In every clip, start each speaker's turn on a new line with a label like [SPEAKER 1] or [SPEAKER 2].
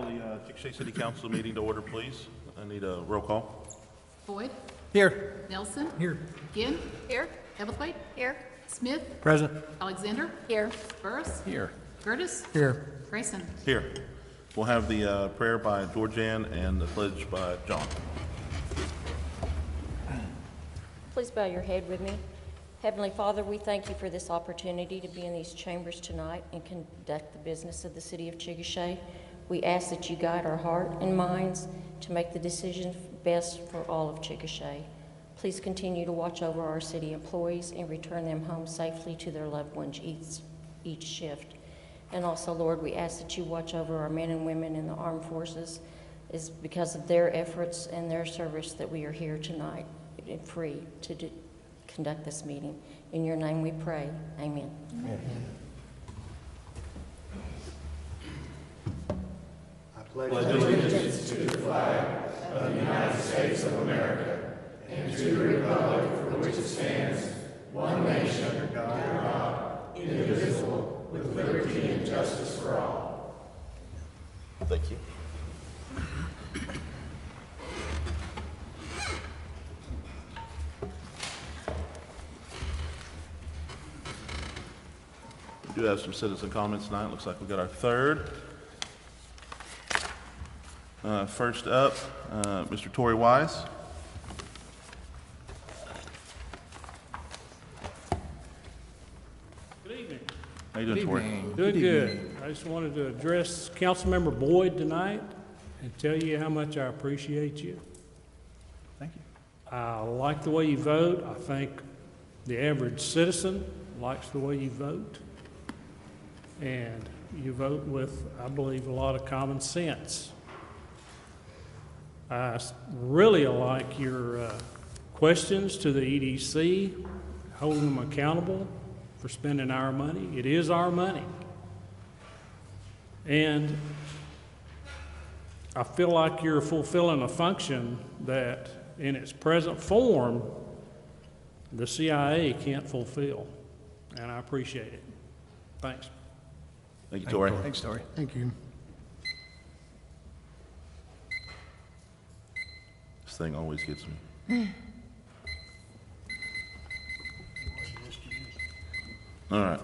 [SPEAKER 1] call the Chickasha City Council meeting to order, please. I need a roll call.
[SPEAKER 2] Boyd.
[SPEAKER 3] Here.
[SPEAKER 2] Nelson.
[SPEAKER 3] Here.
[SPEAKER 2] Ginn.
[SPEAKER 4] Here.
[SPEAKER 2] Evelthwaite.
[SPEAKER 4] Here.
[SPEAKER 2] Smith.
[SPEAKER 3] Present.
[SPEAKER 2] Alexander.
[SPEAKER 4] Here.
[SPEAKER 2] Burris.
[SPEAKER 3] Here.
[SPEAKER 2] Curtis.
[SPEAKER 3] Here.
[SPEAKER 2] Grayson.
[SPEAKER 1] Here. We'll have the prayer by Georgianne and the pledge by John.
[SPEAKER 4] Please bow your head with me. Heavenly Father, we thank you for this opportunity to be in these chambers tonight and conduct the business of the city of Chickasha. We ask that you guide our heart and minds to make the decisions best for all of Chickasha. Please continue to watch over our city employees and return them home safely to their loved ones each shift. And also, Lord, we ask that you watch over our men and women in the armed forces. It's because of their efforts and their service that we are here tonight and free to conduct this meeting. In your name we pray. Amen.
[SPEAKER 3] Amen.
[SPEAKER 5] I pledge allegiance to the flag of the United States of America and to the republic for which it stands, one nation under God, indivisible, with liberty and justice for all.
[SPEAKER 1] Thank you. We do have some citizen comments tonight. Looks like we got our third. First up, Mr. Tory Wise.
[SPEAKER 6] Good evening.
[SPEAKER 1] How you doing, Tory?
[SPEAKER 6] Doing good. I just wanted to address Councilmember Boyd tonight and tell you how much I appreciate you.
[SPEAKER 3] Thank you.
[SPEAKER 6] I like the way you vote. I think the average citizen likes the way you vote. And you vote with, I believe, a lot of common sense. I really like your questions to the EDC, holding them accountable for spending our money. It is our money. And I feel like you're fulfilling a function that in its present form, the CIA can't fulfill. And I appreciate it. Thanks.
[SPEAKER 1] Thank you, Tory.
[SPEAKER 3] Thanks, Tory. Thank you.
[SPEAKER 1] This thing always gets me. All right.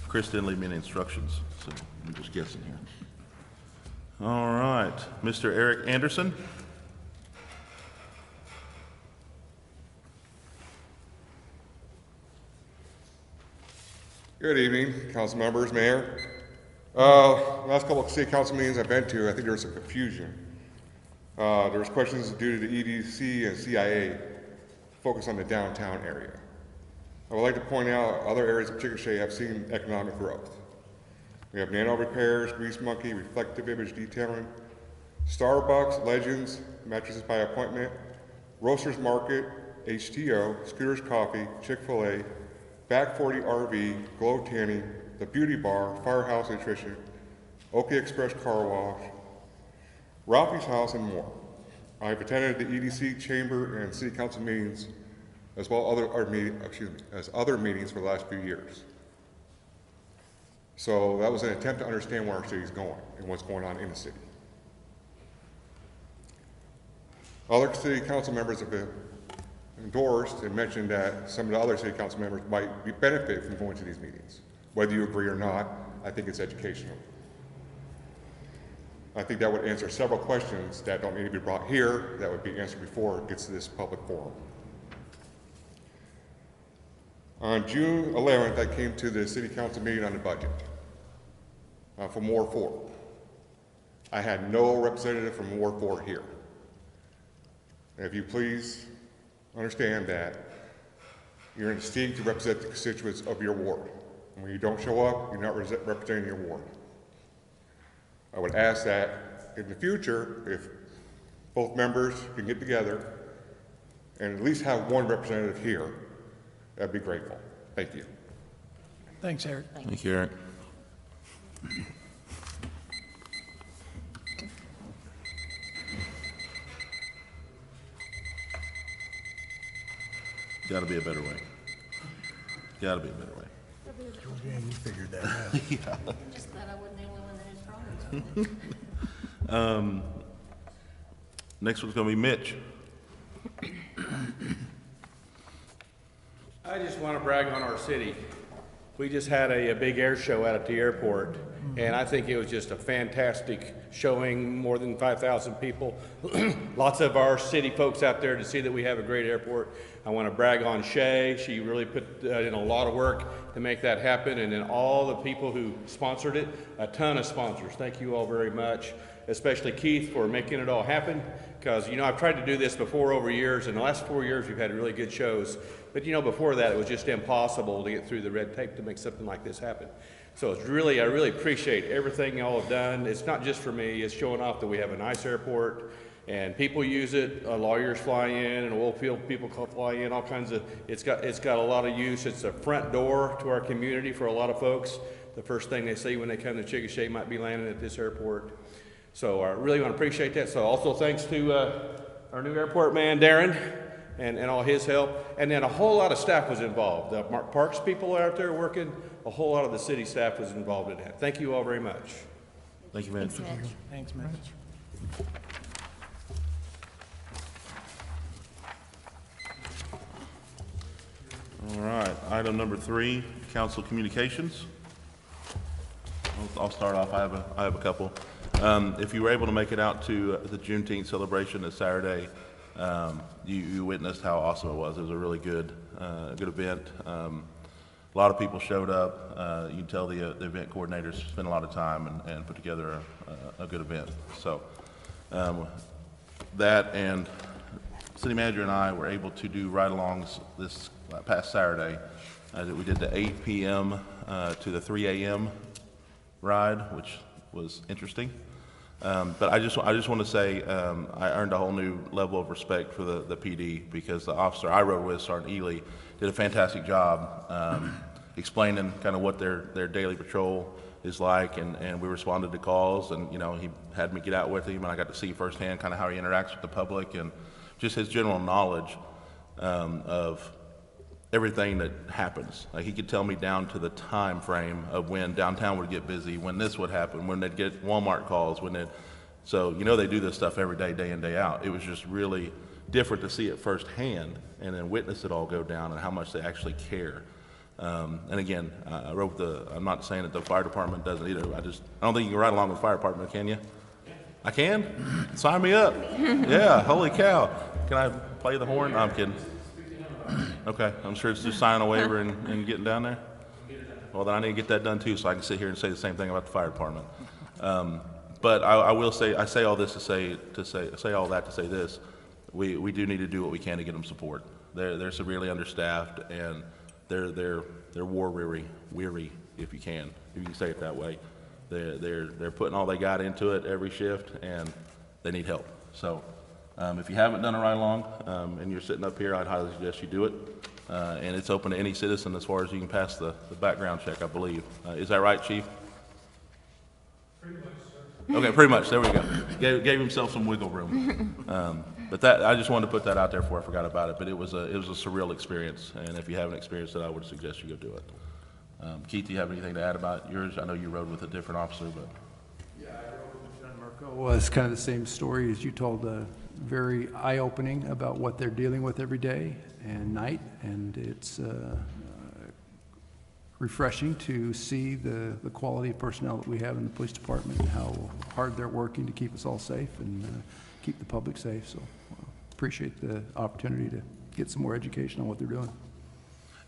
[SPEAKER 1] Chris didn't leave me any instructions, so I'm just guessing here. All right. Mr. Eric Anderson.
[SPEAKER 7] Good evening, council members, mayor. Last couple of city council meetings I've been to, I think there was some confusion. There was questions due to the EDC and CIA focused on the downtown area. I would like to point out other areas of Chickasha have seen economic growth. We have nano repairs, Grease Monkey, reflective image detailing, Starbucks, Legends, mattresses by appointment, Roasters Market, HTO, Scooters Coffee, Chick-fil-A, Back 40 RV, Glow Tanning, The Beauty Bar, Firehouse Nutrition, OK Express Car Wash, Ralphie's House, and more. I've attended the EDC chamber and city council meetings as well as other meetings for the last few years. So that was an attempt to understand where our city is going and what's going on in the city. Other city council members have been endorsed and mentioned that some of the other city council members might benefit from going to these meetings. Whether you agree or not, I think it's educational. I think that would answer several questions that don't need to be brought here, that would be answered before it gets to this public forum. On June 11th, I came to the city council meeting on the budget from Ward 4. I had no representative from Ward 4 here. And if you please understand that you're in the seat to represent the constituents of your ward. And when you don't show up, you're not representing your ward. I would ask that in the future, if both members can get together and at least have one representative here, that'd be grateful. Thank you.
[SPEAKER 3] Thanks, Eric.
[SPEAKER 1] Thank you, Eric. Gotta be a better way. Gotta be a better way.
[SPEAKER 3] Yeah, you figured that out.
[SPEAKER 4] Just that I wasn't the only one that had problems
[SPEAKER 1] Next one's going to be Mitch.
[SPEAKER 2] I just want to brag on our city. We just had a big air show out at the airport, and I think it was just a fantastic showing, more than 5,000 people. Lots of our city folks out there to see that we have a great airport. I want to brag on Shay. She really put in a lot of work to make that happen, and then all the people who sponsored it, a ton of sponsors. Thank you all very much, especially Keith for making it all happen, because, you know, I've tried to do this before over years, and the last 4 years we've had really good shows. But, you know, before that, it was just impossible to get through the red tape to make something like this happen. So it's really, I really appreciate everything y'all have done. It's not just for me, it's showing off that we have a nice airport, and people use it. Lawyers fly in, and oil field people fly in, all kinds of, it's got a lot of use. It's a front door to our community for a lot of folks. The first thing they see when they come to Chickasha might be landing at this airport. So I really want to appreciate that. So also thanks to our new airport man, Darren, and all his help. And then a whole lot of staff was involved. The parks people are out there working. A whole lot of the city staff was involved in that. Thank you all very much.
[SPEAKER 1] Thank you, Mitch.
[SPEAKER 3] Thanks, Mitch.
[SPEAKER 1] All right, item number 3, council communications. I'll start off. I have a couple. If you were able to make it out to the Juneteenth celebration this Saturday, you witnessed how awesome it was. It was a really good event. A lot of people showed up. You can tell the event coordinators spent a lot of time and put together a good event. So that, and city manager and I were able to do ride-alongs this past Saturday. We did the 8 p.m. To the 3 a.m. ride, which was interesting. But I just want to say I earned a whole new level of respect for the PD, because the officer I rode with, Sergeant Ely, did a fantastic job explaining kind of what their daily patrol is like, and we responded to calls, and you know, he had me get out with him, and I got to see firsthand kind of how he interacts with the public, and just his general knowledge of everything that happens. Like, he could tell me down to the time frame of when downtown would get busy, when this would happen, when they'd get Walmart calls, so you know, they do this stuff every day, day in, day out. It was just really different to see it firsthand and then witness it all go down and how much they actually care. And again, I'm not saying that the fire department doesn't either. I don't think you can ride along with the fire department, can you? I can? Sign me up. Yeah, holy cow. Can I play the horn? No, I'm kidding. Okay, I'm sure it's just signing a waiver and getting down there. Well, then I need to get that done too, so I can sit here and say the same thing about the fire department. But I will say, I say all this to say all that to say this: we do need to do what we can to get them support. They're severely understaffed, and they're war weary, if you can say it that way. They're putting all they got into it every shift, and they need help. So. If you haven't done a ride-along and you're sitting up here, I'd highly suggest you do it. And it's open to any citizen as far as you can pass the background check, I believe. Is that right, Chief? Pretty much, sir. Okay, pretty much. There we go. Gave himself some wiggle room. But I just wanted to put that out there before I forgot about it. But it was a surreal experience, and if you haven't experienced it, I would suggest you go do it. Keith, do you have anything to add about yours? I know you rode with a different officer, but.
[SPEAKER 3] Yeah, I rode with John Marco. Well, it's kind of the same story as you told. Very eye-opening about what they're dealing with every day and night, and it's refreshing to see the quality of personnel that we have in the police department and how hard they're working to keep us all safe and keep the public safe. So appreciate the opportunity to get some more education on what they're doing.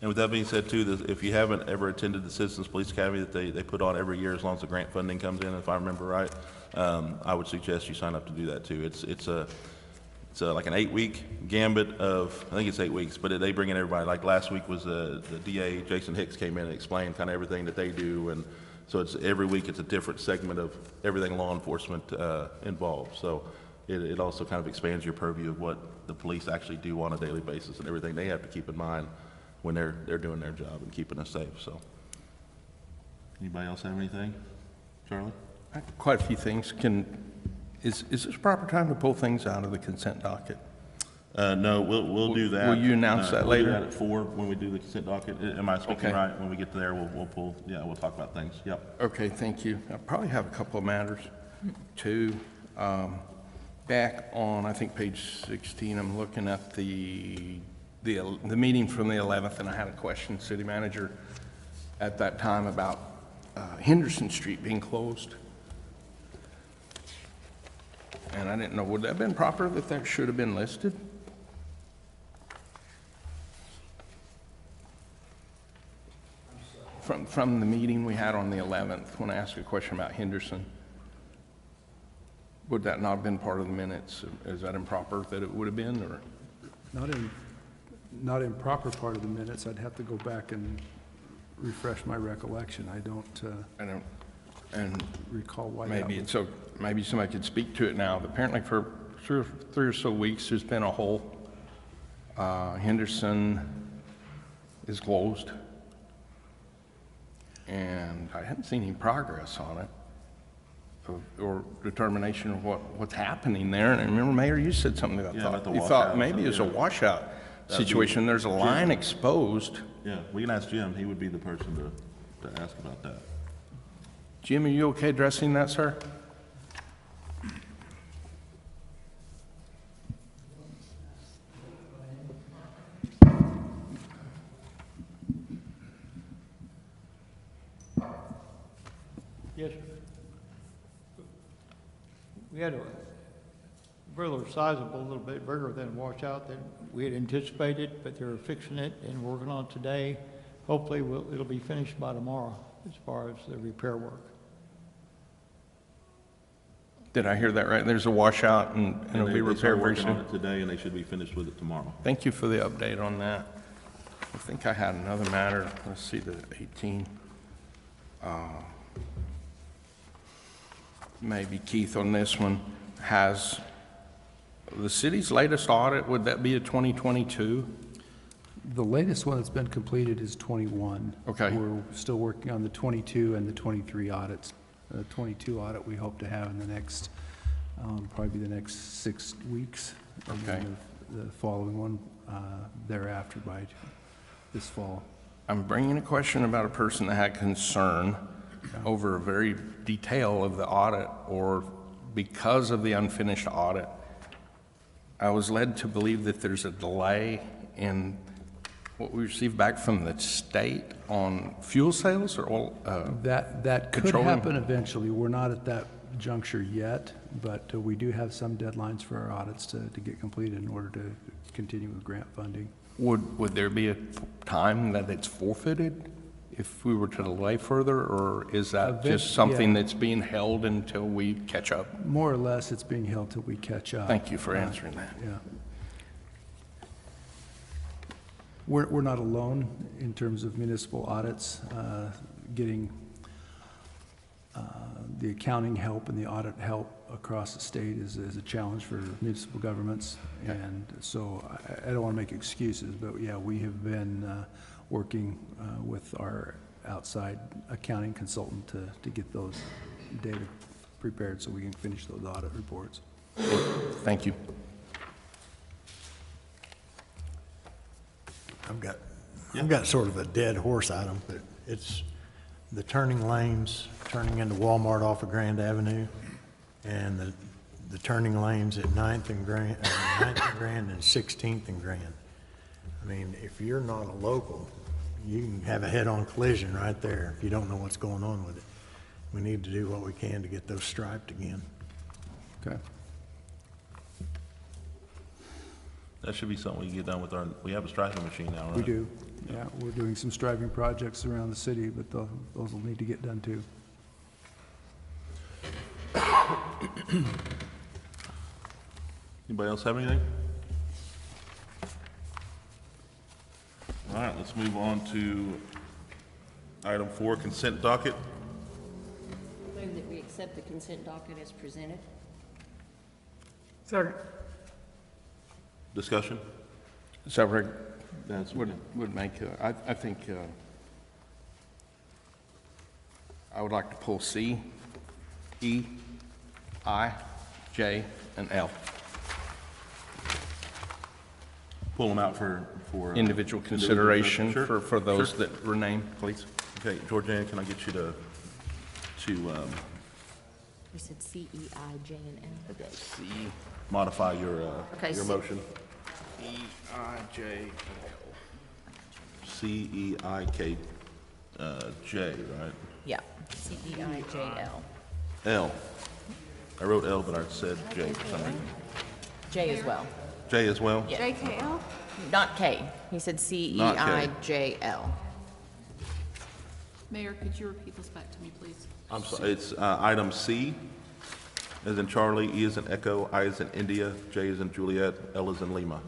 [SPEAKER 1] And with that being said, too, if you haven't ever attended the Citizens Police Academy that they put on every year as long as the grant funding comes in, if I remember right, I would suggest you sign up to do that, too. It's like an 8-week gambit of, I think it's 8 weeks, but they bring in everybody. Like last week was the DA, Jason Hicks, came in and explained kind of everything that they do. And so it's every week it's a different segment of everything law enforcement involved. So it also kind of expands your purview of what the police actually do on a daily basis and everything they have to keep in mind when they're doing their job and keeping us safe. So anybody else have anything? Charlie?
[SPEAKER 8] Quite a few things. Is this a proper time to pull things out of the consent docket?
[SPEAKER 1] No, we'll do that.
[SPEAKER 8] will you announce that
[SPEAKER 1] We'll do
[SPEAKER 8] later?
[SPEAKER 1] that at 4 when we do the consent docket. Am I speaking
[SPEAKER 8] Okay.
[SPEAKER 1] right? When we get to there, we'll pull, yeah, we'll talk about things. Yep.
[SPEAKER 8] Okay, thank you. I probably have a couple of matters, too. Back on, I think, page 16, I'm looking at the meeting from the 11th, and I had a question, city manager, at that time about Henderson Street being closed. And I didn't know, would that have been proper that that should have been listed? From the meeting we had on the 11th, when I asked a question about Henderson, would that not have been part of the minutes? Is that improper that it would have been, or?
[SPEAKER 3] Not in proper part of the minutes. I'd have to go back and refresh my recollection. I don't
[SPEAKER 8] I don't, and
[SPEAKER 3] recall why that
[SPEAKER 8] maybe
[SPEAKER 3] was.
[SPEAKER 8] it's, so maybe somebody could speak to it now, but apparently for three or so weeks, there's been a hole. Henderson is closed. And I haven't seen any progress on it, or determination of what's happening there. And I remember, Mayor, you said something about,
[SPEAKER 1] Yeah, about the
[SPEAKER 8] you
[SPEAKER 1] washout
[SPEAKER 8] thought
[SPEAKER 1] or
[SPEAKER 8] maybe
[SPEAKER 1] something,
[SPEAKER 8] it's a
[SPEAKER 1] yeah.
[SPEAKER 8] washout situation. There's a line exposed.
[SPEAKER 1] Yeah, we can ask Jim. He would be the person to ask about that.
[SPEAKER 8] Jim, are you okay addressing that, sir?
[SPEAKER 9] Yes, sir. We had a rather sizable, a little bit bigger than washout than we had anticipated, but they're fixing it and working on it today. Hopefully, it'll be finished by tomorrow as far as the repair work.
[SPEAKER 8] Did I hear that right? There's a washout and it'll be
[SPEAKER 1] They start
[SPEAKER 8] repaired very
[SPEAKER 1] working on
[SPEAKER 8] soon.
[SPEAKER 1] it today, and they should be finished with it tomorrow.
[SPEAKER 8] Thank you for the update on that. I think I had another matter. Let's see, the 18. Maybe Keith on this one. Has the city's latest audit, would that be a 2022?
[SPEAKER 3] The latest one that's been completed is 21.
[SPEAKER 8] Okay.
[SPEAKER 3] We're still working on the 22 and the 23 audits. The 22 audit we hope to have in the next, probably the next 6 weeks. And then
[SPEAKER 8] Okay.
[SPEAKER 3] the following one thereafter by this fall.
[SPEAKER 8] I'm bringing a question about a person that had concern over a very detail of the audit, or because of the unfinished audit. I was led to believe that there's a delay in what we received back from the state on fuel sales, or oil,
[SPEAKER 3] That could
[SPEAKER 8] petroleum?
[SPEAKER 3] happen eventually. We're not at that juncture yet, but we do have some deadlines for our audits to get completed in order to continue with grant funding.
[SPEAKER 8] Would there be a time that it's forfeited if we were to delay further, or is that just something
[SPEAKER 3] yeah.
[SPEAKER 8] that's being held until we catch up?
[SPEAKER 3] More or less, it's being held till we catch up.
[SPEAKER 8] Thank you for answering that.
[SPEAKER 3] Yeah. We're not alone in terms of municipal audits. Getting the accounting help and the audit help across the state is a challenge for municipal governments. And so I don't want to make excuses, but yeah, we have been working with our outside accounting consultant to get those data prepared so we can finish those audit reports.
[SPEAKER 8] Thank you.
[SPEAKER 5] I've got sort of a dead horse item, but it's the turning lanes, turning into Walmart off of Grand Avenue, and the turning lanes at 9th and Grand and 16th and Grand. I mean, if you're not a local, you can have a head-on collision right there if you don't know what's going on with it. We need to do what we can to get those striped again.
[SPEAKER 3] Okay.
[SPEAKER 1] That should be something we can get done with we have a striping machine now, right?
[SPEAKER 3] We do, yeah. We're doing some striping projects around the city, but those will need to get done too.
[SPEAKER 1] Anybody else have anything? All right, let's move on to item 4, consent docket.
[SPEAKER 4] Move that we accept the consent docket as presented.
[SPEAKER 9] Second.
[SPEAKER 1] Discussion?
[SPEAKER 8] So Rick,
[SPEAKER 1] That's
[SPEAKER 8] would make, I think, I would like to pull C, E, I, J, and L.
[SPEAKER 1] pull them out for
[SPEAKER 8] Individual consideration
[SPEAKER 1] Sure.
[SPEAKER 8] for those
[SPEAKER 1] Sure.
[SPEAKER 8] that were named, please.
[SPEAKER 1] Okay, Georgiana, can I get you to
[SPEAKER 10] We said C, E, I, J, and L.
[SPEAKER 1] modify your
[SPEAKER 4] Okay,
[SPEAKER 1] your
[SPEAKER 4] so-
[SPEAKER 1] motion?
[SPEAKER 8] E-I-J-L.
[SPEAKER 1] CEIK J, right?
[SPEAKER 10] Yeah, C, E, I, J, L.
[SPEAKER 1] L. I wrote L, but I said J for some reason.
[SPEAKER 10] J as well.
[SPEAKER 1] J as well?
[SPEAKER 10] JKL? Not K. He said C, E,
[SPEAKER 1] Not K.
[SPEAKER 10] I, J, L.
[SPEAKER 11] Mayor, could you repeat this back to me, please?
[SPEAKER 1] I'm sorry, it's item C, as in Charlie, E as in Echo, I as in India, J as in Juliet, L as in Lima.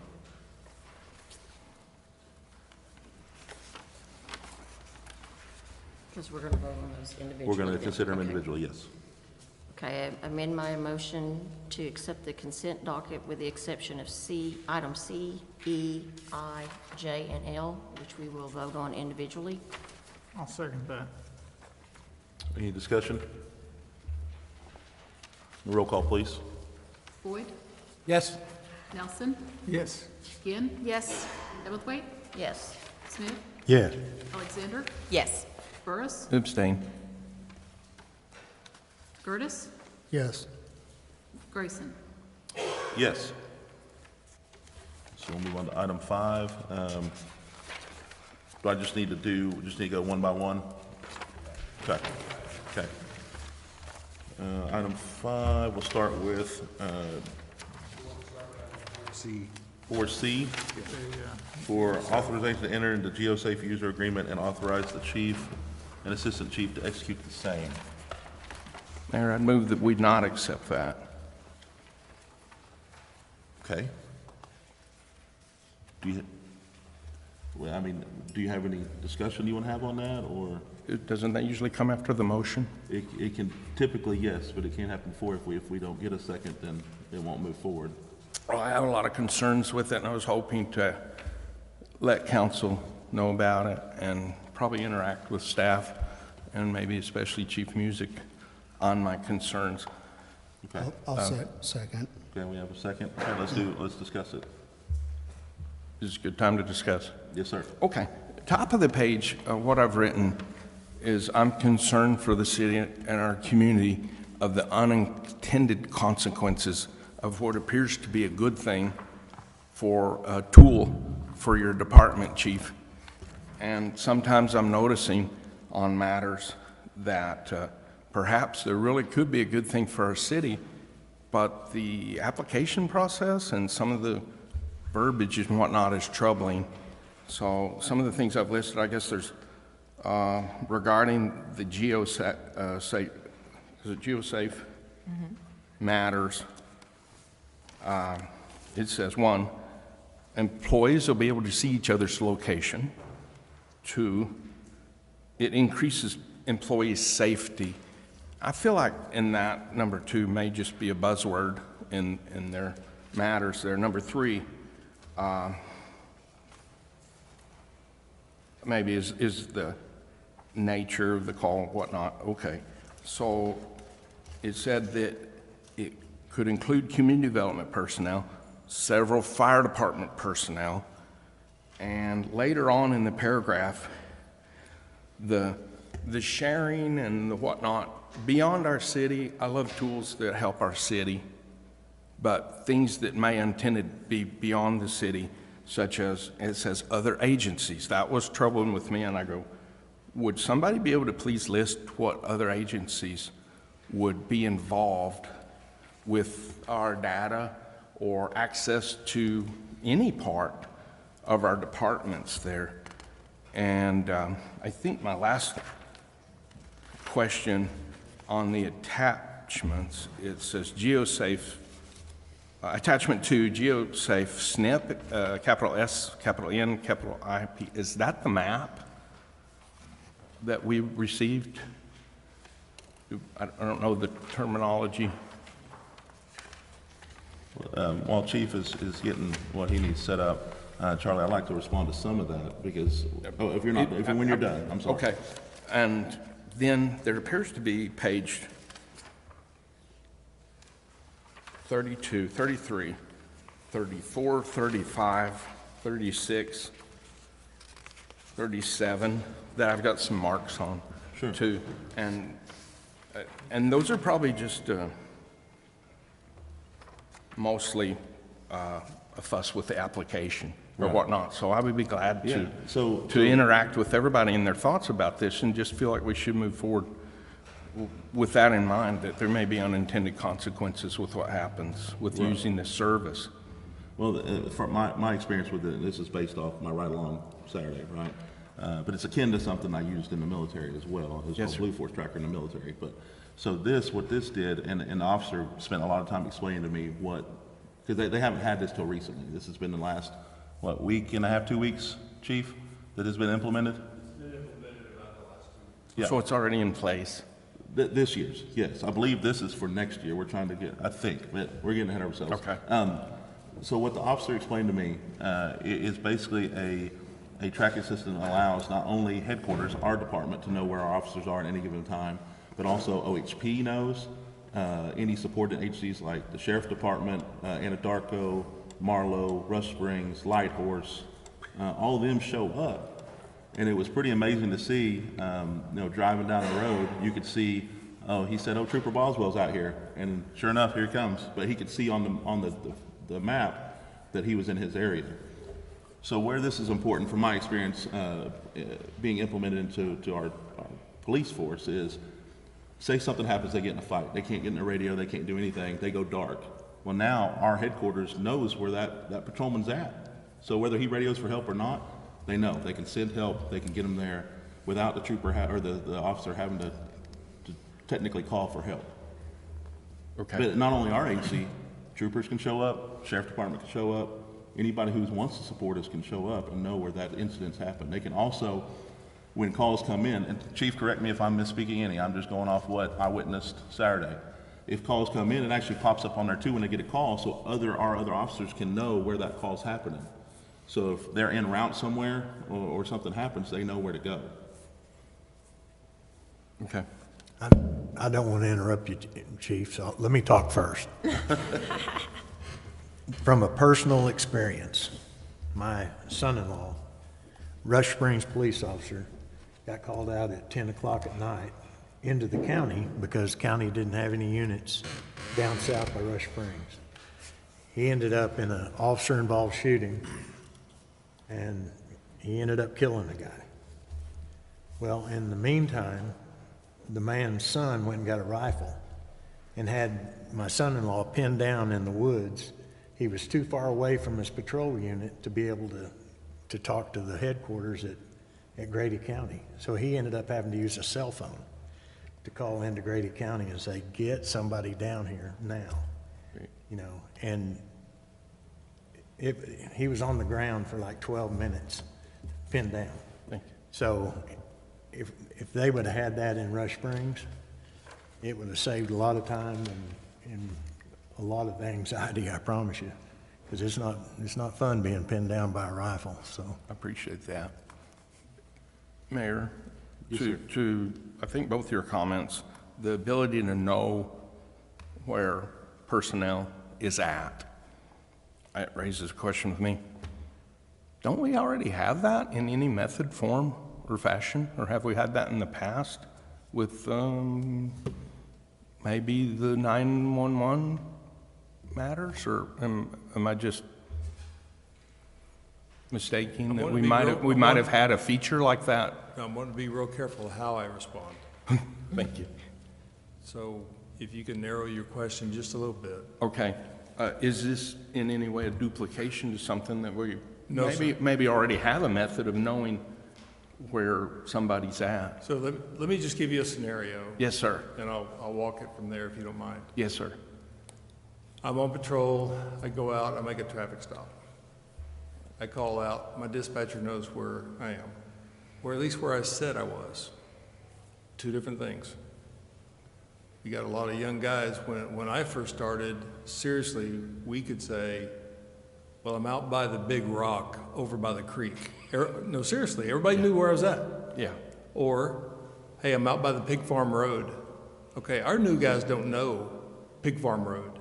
[SPEAKER 4] Because we're going to vote on those individually.
[SPEAKER 1] We're going to
[SPEAKER 4] then.
[SPEAKER 1] consider them
[SPEAKER 4] Okay.
[SPEAKER 1] individually, yes.
[SPEAKER 4] Okay, I amend my motion to accept the consent docket with the exception of C, item C, E, I, J, and L, which we will vote on individually.
[SPEAKER 9] I'll second that.
[SPEAKER 1] Any discussion? Roll call, please.
[SPEAKER 11] Boyd?
[SPEAKER 9] Yes.
[SPEAKER 11] Nelson?
[SPEAKER 9] Yes.
[SPEAKER 11] Ginn?
[SPEAKER 4] Yes.
[SPEAKER 11] Ebblethwaite?
[SPEAKER 4] Yes.
[SPEAKER 11] Smith?
[SPEAKER 5] Yes.
[SPEAKER 11] Alexander?
[SPEAKER 10] Yes.
[SPEAKER 11] Burris?
[SPEAKER 8] Abstain.
[SPEAKER 11] Curtis?
[SPEAKER 5] Yes.
[SPEAKER 11] Grayson?
[SPEAKER 1] Yes. So we'll move on to item 5. Do I just need to go one by one? Okay, okay. Item 5, we'll start with
[SPEAKER 3] C.
[SPEAKER 1] 4C, for authorization to enter into GeoSafe user agreement and authorize the chief and assistant chief to execute the same.
[SPEAKER 8] Mayor, I'd move that we not accept that.
[SPEAKER 1] Okay? Do you, well, I mean, do you have any discussion you want to have on that, or?
[SPEAKER 8] Doesn't that usually come after the motion?
[SPEAKER 1] It can typically, yes, but it can't happen before. If we don't get a second, then it won't move forward.
[SPEAKER 8] Well, I have a lot of concerns with it, and I was hoping to let council know about it and probably interact with staff and maybe especially Chief Music on my concerns.
[SPEAKER 1] Okay,
[SPEAKER 5] Second.
[SPEAKER 1] okay, we have a second. Okay, let's discuss it.
[SPEAKER 8] Is it a good time to discuss?
[SPEAKER 1] Yes, sir.
[SPEAKER 8] Okay. Top of the page, what I've written is I'm concerned for the city and our community of the unintended consequences of what appears to be a good thing for a tool for your department, chief. And sometimes I'm noticing on matters that perhaps there really could be a good thing for our city, but the application process and some of the verbiage and whatnot is troubling. So some of the things I've listed, I guess there's regarding the GeoSafe matters. It says, 1, employees will be able to see each other's location. 2, it increases employee safety. I feel like in that, number 2 may just be a buzzword in their matters there. Number 3, maybe is the nature of the call and whatnot. Okay, so it said that it could include community development personnel, several fire department personnel, and later on in the paragraph, the sharing and the whatnot beyond our city. I love tools that help our city, but things that may intended be beyond the city, such as, it says, other agencies. That was troubling with me, and I go, would somebody be able to please list what other agencies would be involved with our data or access to any part of our departments there? And I think my last question on the attachments, it says GeoSafe, attachment 2, GeoSafe SNP, capital S, capital N, capital IP. Is that the map that we received? I don't know the terminology.
[SPEAKER 1] While Chief is getting what he needs set up, Charlie, I'd like to respond to some of that because, oh, when you're done, I'm sorry.
[SPEAKER 8] Okay, and then there appears to be page 32, 33, 34, 35, 36, 37 that I've got some marks on.
[SPEAKER 1] Sure.
[SPEAKER 8] Too. And those are probably just mostly a fuss with the application or
[SPEAKER 1] Right.
[SPEAKER 8] whatnot. So I would be glad
[SPEAKER 1] Yeah,
[SPEAKER 8] to interact with everybody and their thoughts about this, and just feel like we should move forward with that in mind, that there may be unintended consequences with what happens with using this service.
[SPEAKER 1] Well, from my experience with it, this is based off my ride along Saturday, right? But it's akin to something I used in the military as well. It's
[SPEAKER 8] Yes,
[SPEAKER 1] called
[SPEAKER 8] sir.
[SPEAKER 1] Blue Force Tracker in the military. But so what this did, and the officer spent a lot of time explaining to me because they haven't had this till recently. This has been the last, week and a half, 2 weeks, Chief, that has been implemented? Yeah.
[SPEAKER 8] So it's already in place.
[SPEAKER 1] This year's, yes. I believe this is for next year. We're trying to I think, but we're getting ahead of ourselves.
[SPEAKER 8] Okay.
[SPEAKER 1] So what the officer explained to me is basically a tracking system that allows not only headquarters, our department, to know where our officers are at any given time, but also OHP knows, any supported agencies like the Sheriff Department, Anadarko, Marlow, Rush Springs, Light Horse, all of them show up. And it was pretty amazing to see, driving down the road, you could see, he said, Trooper Boswell's out here. And sure enough, here he comes. But he could see on the map that he was in his area. So where this is important from my experience being implemented into our police force is, say something happens, they get in a fight. They can't get in the radio, they can't do anything, they go dark. Well, now our headquarters knows where that patrolman's at. So whether he radios for help or not, they know. They can send help, they can get him there without the trooper or the officer having to technically call for help.
[SPEAKER 8] Okay.
[SPEAKER 1] But not only our agency, troopers can show up, sheriff department can show up, anybody who wants to support us can show up and know where that incident's happened. They can also, when calls come in, and Chief, correct me if I'm misspeaking any, I'm just going off what I witnessed Saturday. If calls come in, it actually pops up on there too when they get a call, so our other officers can know where that call's happening. So if they're en route somewhere or something happens, they know where to go.
[SPEAKER 8] Okay.
[SPEAKER 5] I don't want to interrupt you, Chief, so let me talk first. From a personal experience, my son-in-law, Rush Springs police officer, got called out at 10 o'clock at night into the county because the county didn't have any units down south by Rush Springs. He ended up in an officer-involved shooting, and he ended up killing a guy. Well, in the meantime, the man's son went and got a rifle and had my son-in-law pinned down in the woods. He was too far away from his patrol unit to be able to talk to the headquarters at Grady County. So he ended up having to use a cell phone to call into Grady County and say, get somebody down here now.
[SPEAKER 8] Great.
[SPEAKER 5] And he was on the ground for like 12 minutes, pinned down.
[SPEAKER 8] Thank you.
[SPEAKER 5] So if they would have had that in Rush Springs, it would have saved a lot of time and a lot of anxiety, I promise you, because it's not fun being pinned down by a rifle. So
[SPEAKER 8] I appreciate that. Mayor,
[SPEAKER 1] Yes,
[SPEAKER 8] to I think both your comments, the ability to know where personnel is at, it raises a question with me. Don't we already have that in any method, form, or fashion? Or have we had that in the past with maybe the 911 matters? Or am I just mistaking that we might have had a feature like that?
[SPEAKER 12] I want to be real careful how I respond.
[SPEAKER 8] Thank you.
[SPEAKER 12] So if you can narrow your question just a little bit.
[SPEAKER 8] Okay. Is this in any way a duplication to something that we
[SPEAKER 12] No,
[SPEAKER 8] maybe already have a method of knowing where somebody's at?
[SPEAKER 12] So let me just give you a scenario.
[SPEAKER 8] Yes, sir.
[SPEAKER 12] And I'll walk it from there if you don't mind.
[SPEAKER 8] Yes, sir.
[SPEAKER 12] I'm on patrol, I go out, I make a traffic stop. I call out, my dispatcher knows where I am, or at least where I said I was. Two different things. You got a lot of young guys. When I first started, seriously, we could say, well, I'm out by the big rock over by the creek. No, seriously, everybody knew where I was at.
[SPEAKER 8] Yeah.
[SPEAKER 12] Or, hey, I'm out by the pig farm road. Okay, our new guys don't know pig farm road.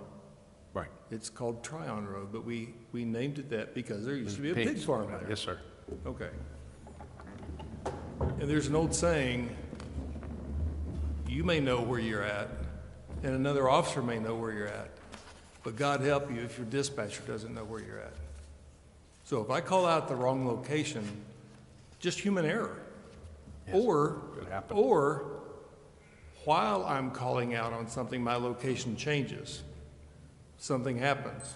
[SPEAKER 8] Right.
[SPEAKER 12] It's called Tryon Road, but we named it that because there used to be a pig
[SPEAKER 8] Pigs.
[SPEAKER 12] farm there.
[SPEAKER 8] Yes, sir.
[SPEAKER 12] Okay. And there's an old saying, you may know where you're at, and another officer may know where you're at, but God help you if your dispatcher doesn't know where you're at. So if I call out the wrong location, just human error.
[SPEAKER 8] Yes, could happen.
[SPEAKER 12] Or while I'm calling out on something, my location changes. Something happens.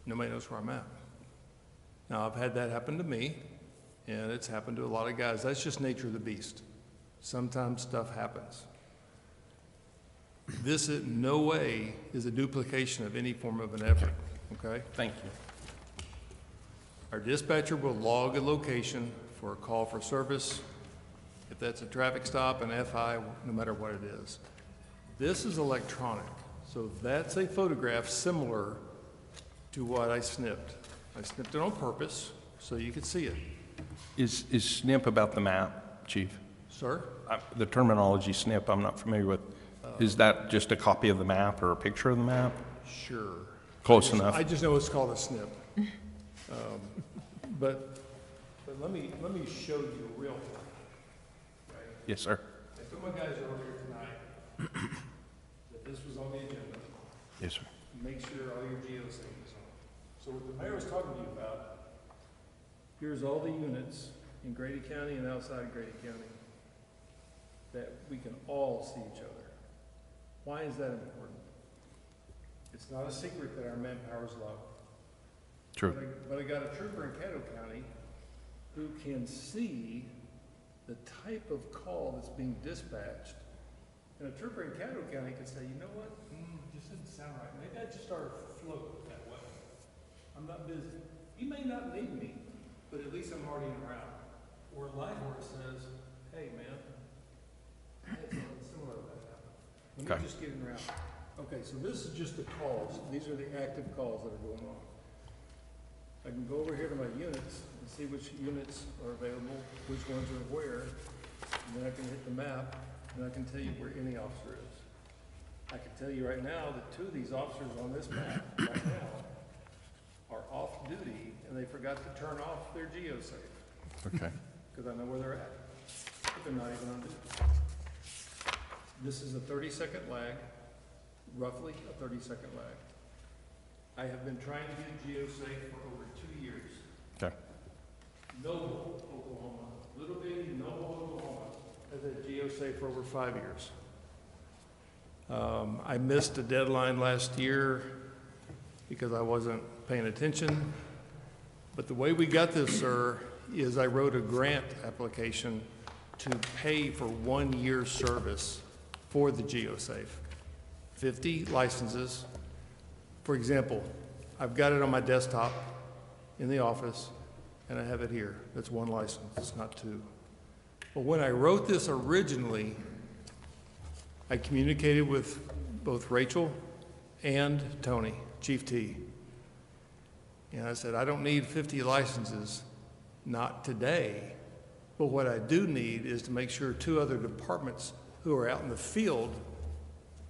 [SPEAKER 12] Nobody knows where I'm at. Now, I've had that happen to me, and it's happened to a lot of guys. That's just nature of the beast. Sometimes stuff happens. This in no way is a duplication of any form of an effort, okay?
[SPEAKER 8] Thank you.
[SPEAKER 12] Our dispatcher will log a location for a call for service, if that's a traffic stop, an FI, no matter what it is. This is electronic, so that's a photograph similar to what I snipped. I snipped it on purpose so you could see it.
[SPEAKER 8] Is SNP about the map, Chief?
[SPEAKER 12] Sir?
[SPEAKER 8] The terminology SNP, I'm not familiar with. Is that just a copy of the map or a picture of the map?
[SPEAKER 12] Sure.
[SPEAKER 8] Close enough.
[SPEAKER 12] I just know it's called a snip. But let me show you real quick. Okay?
[SPEAKER 8] Yes, sir.
[SPEAKER 12] I told my guys earlier tonight that this was on the agenda.
[SPEAKER 8] Yes, sir.
[SPEAKER 12] Make sure all your geosync is on. So what the mayor was talking to you about, here's all the units in Grady County and outside Grady County that we can all see each other. Why is that important? It's not a secret that our manpower is low.
[SPEAKER 8] True.
[SPEAKER 12] But I got a trooper in Caddo County who can see the type of call that's being dispatched. And a trooper in Caddo County can say, you know what, it just doesn't sound right. Maybe I just start a float that way. I'm not busy. He may not need me, but at least I'm already en route. Or Lighthorse says, hey man, I had something similar to that happen. Let me just get en route. Okay, so this is just the calls. These are the active calls that are going on. I can go over here to my units and see which units are available, which ones are where, and then I can hit the map, and I can tell you where any officer is. I can tell you right now that 2 of these officers on this map right now are off duty, and they forgot to turn off their geosafe,
[SPEAKER 8] Okay.
[SPEAKER 12] because I know where they're at, but they're not even on duty. This is a 30-second lag, roughly a 30-second lag. I have been trying to get geosafe for over 2 years.
[SPEAKER 8] Okay.
[SPEAKER 12] Noble, Oklahoma, little bitty Noble, Oklahoma, has had geosafe for over 5 years. I missed a deadline last year because I wasn't paying attention. But the way we got this, sir, is I wrote a grant application to pay for 1 year's service for the geosafe. 50 licenses. For example, I've got it on my desktop in the office, and I have it here. That's 1 license, it's not 2. But when I wrote this originally, I communicated with both Rachel and Tony, Chief T. And I said, I don't need 50 licenses, not today. But what I do need is to make sure 2 other departments who are out in the field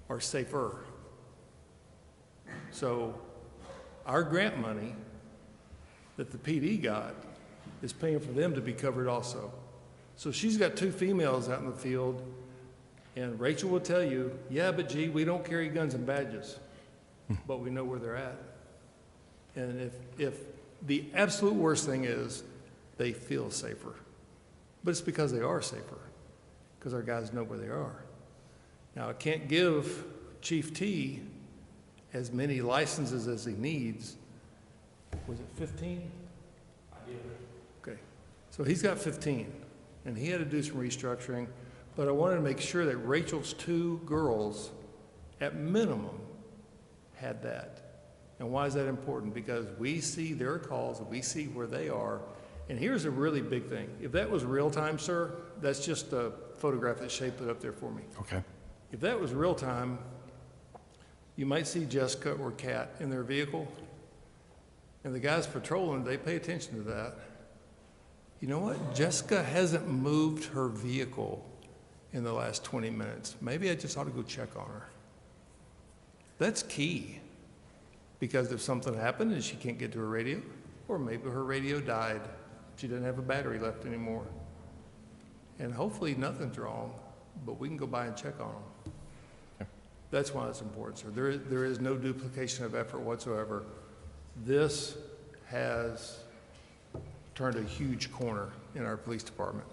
[SPEAKER 12] are safer. So our grant money that the PD got is paying for them to be covered also. So she's got 2 females out in the field, and Rachel will tell you, yeah, but gee, we don't carry guns and badges, but we know where they're at. And if the absolute worst thing is they feel safer, but it's because they are safer, because our guys know where they are. Now, I can't give Chief T as many licenses as he needs. Was it 15? I did. Okay, so he's got 15, and he had to do some restructuring, but I wanted to make sure that Rachel's 2 girls, at minimum, had that. And why is that important? Because we see their calls, and we see where they are. And here's a really big thing. If that was real time, sir, that's just a photograph that Shay put up there for me.
[SPEAKER 8] Okay.
[SPEAKER 12] If that was real time, you might see Jessica or Kat in their vehicle, and the guys patrolling, they pay attention to that. You know what? Jessica hasn't moved her vehicle in the last 20 minutes. Maybe I just ought to go check on her. That's key. Because if something happened and she can't get to her radio, or maybe her radio died, she doesn't have a battery left anymore. And hopefully nothing's wrong, but we can go by and check on them. That's why it's important, sir. There is no duplication of effort whatsoever. This has turned a huge corner in our police department.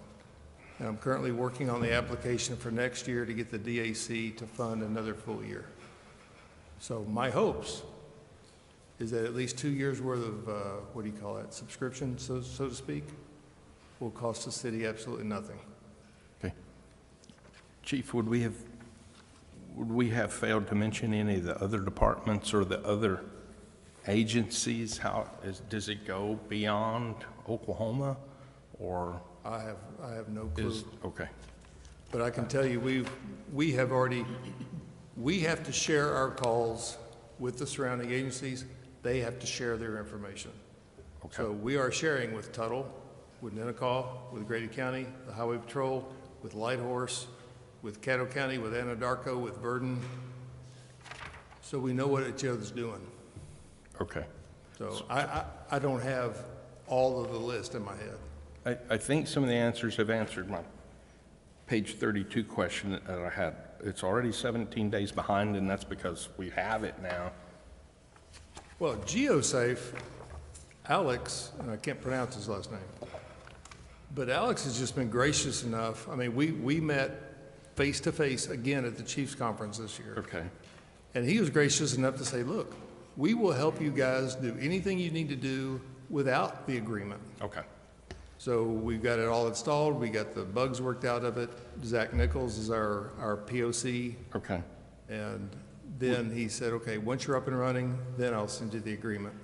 [SPEAKER 12] And I'm currently working on the application for next year to get the DAC to fund another full year. So my hopes is that at least 2 years worth of, what do you call that, subscription, so to speak, will cost the city absolutely nothing.
[SPEAKER 8] Okay. Chief, would we have failed to mention any of the other departments or the other agencies? Does it go beyond Oklahoma, or?
[SPEAKER 12] I have no clue.
[SPEAKER 8] Okay.
[SPEAKER 12] But I can tell you, we have to share our calls with the surrounding agencies. They have to share their information. Okay. So we are sharing with Tuttle, with Nennecaw, with Grady County, the Highway Patrol, with Lighthorse, with Caddo County, with Anadarko, with Verdon. So we know what each other's doing.
[SPEAKER 8] Okay.
[SPEAKER 12] So I don't have all of the list in my head.
[SPEAKER 8] I think some of the answers have answered my page 32 question that I had. It's already 17 days behind, and that's because we have it now.
[SPEAKER 12] Well, GeoSafe, Alex, and I can't pronounce his last name, but Alex has just been gracious enough. I mean, we met face-to-face again at the Chiefs Conference this year.
[SPEAKER 8] Okay.
[SPEAKER 12] And he was gracious enough to say, look, we will help you guys do anything you need to do without the agreement.
[SPEAKER 8] Okay.
[SPEAKER 12] So we've got it all installed. We got the bugs worked out of it. Zach Nichols is our POC.
[SPEAKER 8] Okay.
[SPEAKER 12] And then he said, okay, once you're up and running, then I'll send you the agreement.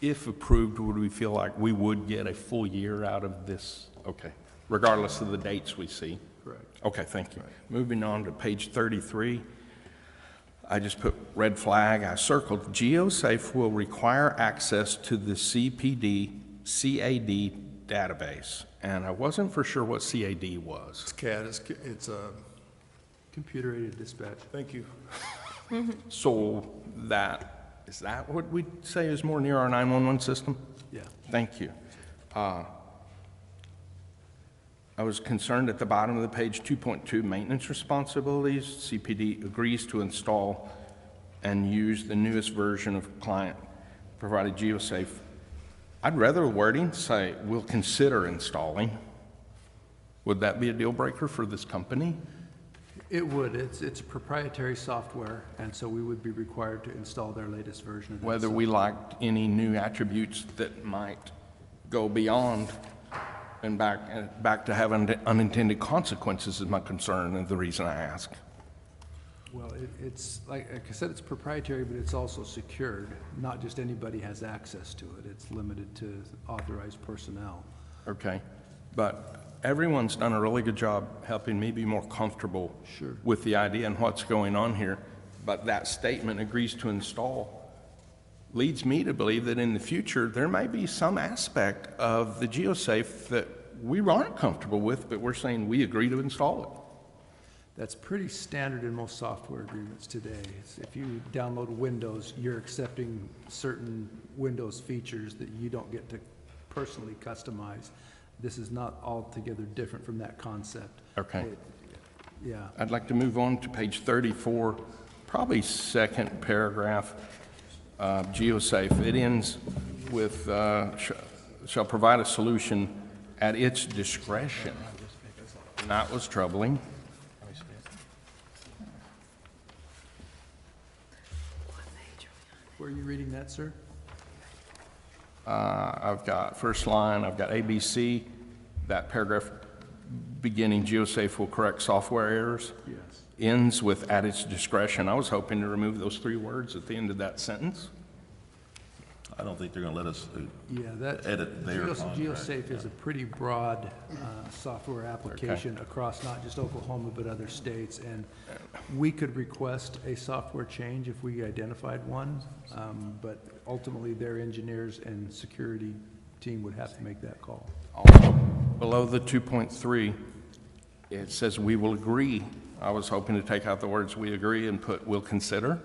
[SPEAKER 8] If approved, would we feel like we would get a full year out of this? Okay. Regardless of the dates we see?
[SPEAKER 12] Correct.
[SPEAKER 8] Okay, thank you.
[SPEAKER 12] Right.
[SPEAKER 8] Moving on to page 33. I just put red flag. I circled GeoSafe will require access to the CAD database, and I wasn't for sure what CAD was.
[SPEAKER 12] It's CAD. It's a
[SPEAKER 3] Computer-aided dispatch.
[SPEAKER 12] thank you.
[SPEAKER 8] So is that what we'd say is more near our 911 system?
[SPEAKER 3] Yeah.
[SPEAKER 8] Thank you. I was concerned at the bottom of the page, 2.2, maintenance responsibilities. CPD agrees to install and use the newest version of client-provided GeoSafe. I'd rather the wording say, we'll consider installing. Would that be a deal breaker for this company?
[SPEAKER 3] It would. It's proprietary software, and so we would be required to install their latest version of that.
[SPEAKER 8] Whether we liked any new attributes that might go beyond and back to having unintended consequences is my concern and the reason I ask.
[SPEAKER 3] Well, it's like I said, it's proprietary, but it's also secured. Not just anybody has access to it. It's limited to authorized personnel.
[SPEAKER 8] Okay, but everyone's done a really good job helping me be more comfortable
[SPEAKER 3] Sure.
[SPEAKER 8] with the idea and what's going on here. But that statement, agrees to install, leads me to believe that in the future there may be some aspect of the GeoSafe that we aren't comfortable with, but we're saying we agree to install it.
[SPEAKER 3] That's pretty standard in most software agreements today. If you download Windows, you're accepting certain Windows features that you don't get to personally customize. This is not altogether different from that concept.
[SPEAKER 8] Okay.
[SPEAKER 3] Yeah.
[SPEAKER 8] I'd like to move on to page 34, probably second paragraph, GeoSafe. It ends with, shall provide a solution at its discretion. And that was troubling.
[SPEAKER 3] Where are you reading that, sir?
[SPEAKER 8] I've got first line, I've got ABC, that paragraph beginning GeoSafe will correct software errors.
[SPEAKER 3] Yes.
[SPEAKER 8] Ends with at its discretion. I was hoping to remove those 3 words at the end of that sentence.
[SPEAKER 1] I don't think they're going to let us
[SPEAKER 3] Yeah,
[SPEAKER 1] edit their contract.
[SPEAKER 3] GeoSafe is a pretty broad software application across not just Oklahoma but other states, and we could request a software change if we identified one, but ultimately their engineers and security team would have to make that call.
[SPEAKER 8] Also, below the 2.3, it says we will agree. I was hoping to take out the words we agree and put we'll consider.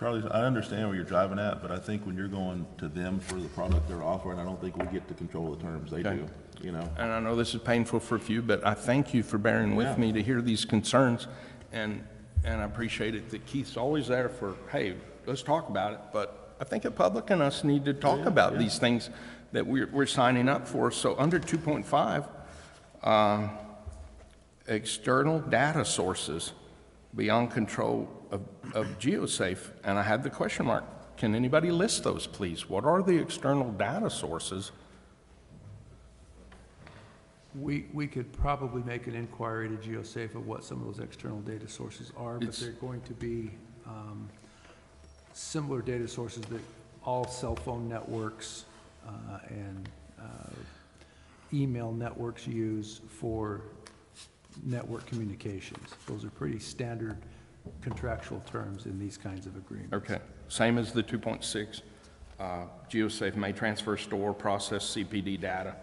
[SPEAKER 1] Charlie, I understand where you're driving at, but I think when you're going to them for the product they're offering, I don't think we get to control the terms. They
[SPEAKER 8] Okay.
[SPEAKER 1] do, you know?
[SPEAKER 8] And I know this is painful for a few, but I thank you for bearing with me to hear these concerns. And I appreciate it that Keith's always there for, hey, let's talk about it. But I think the public and us need to talk about these things that we're signing up for. So under 2.5, external data sources beyond control of GeoSafe, and I had the question mark. Can anybody list those, please? What are the external data sources?
[SPEAKER 3] We could probably make an inquiry to GeoSafe of what some of those external data sources are, but they're going to be similar data sources that all cell phone networks and email networks use for network communications. Those are pretty standard contractual terms in these kinds of agreements.
[SPEAKER 8] Okay, same as the 2.6. GeoSafe may transfer, store, process CPD data.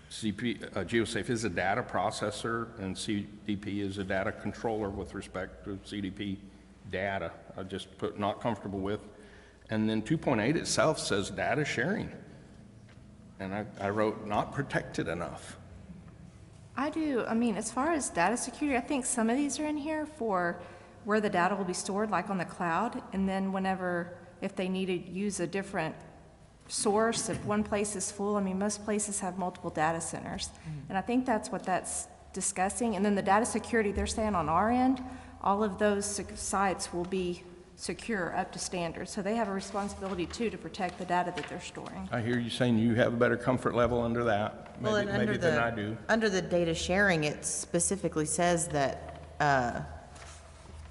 [SPEAKER 8] GeoSafe is a data processor, and CDP is a data controller with respect to CDP data. I just put not comfortable with. And then 2.8 itself says data sharing. And I wrote not protected enough.
[SPEAKER 13] I do. I mean, as far as data security, I think some of these are in here for where the data will be stored, like on the cloud, and then if they need to use a different source, if one place is full, I mean, most places have multiple data centers. And I think that's what that's discussing. And then the data security, they're saying on our end, all of those sites will be secure up to standards. So they have a responsibility too to protect the data that they're storing.
[SPEAKER 8] I hear you saying you have a better comfort level under that,
[SPEAKER 10] Well, and
[SPEAKER 8] maybe than I do.
[SPEAKER 10] under the data sharing, it specifically says that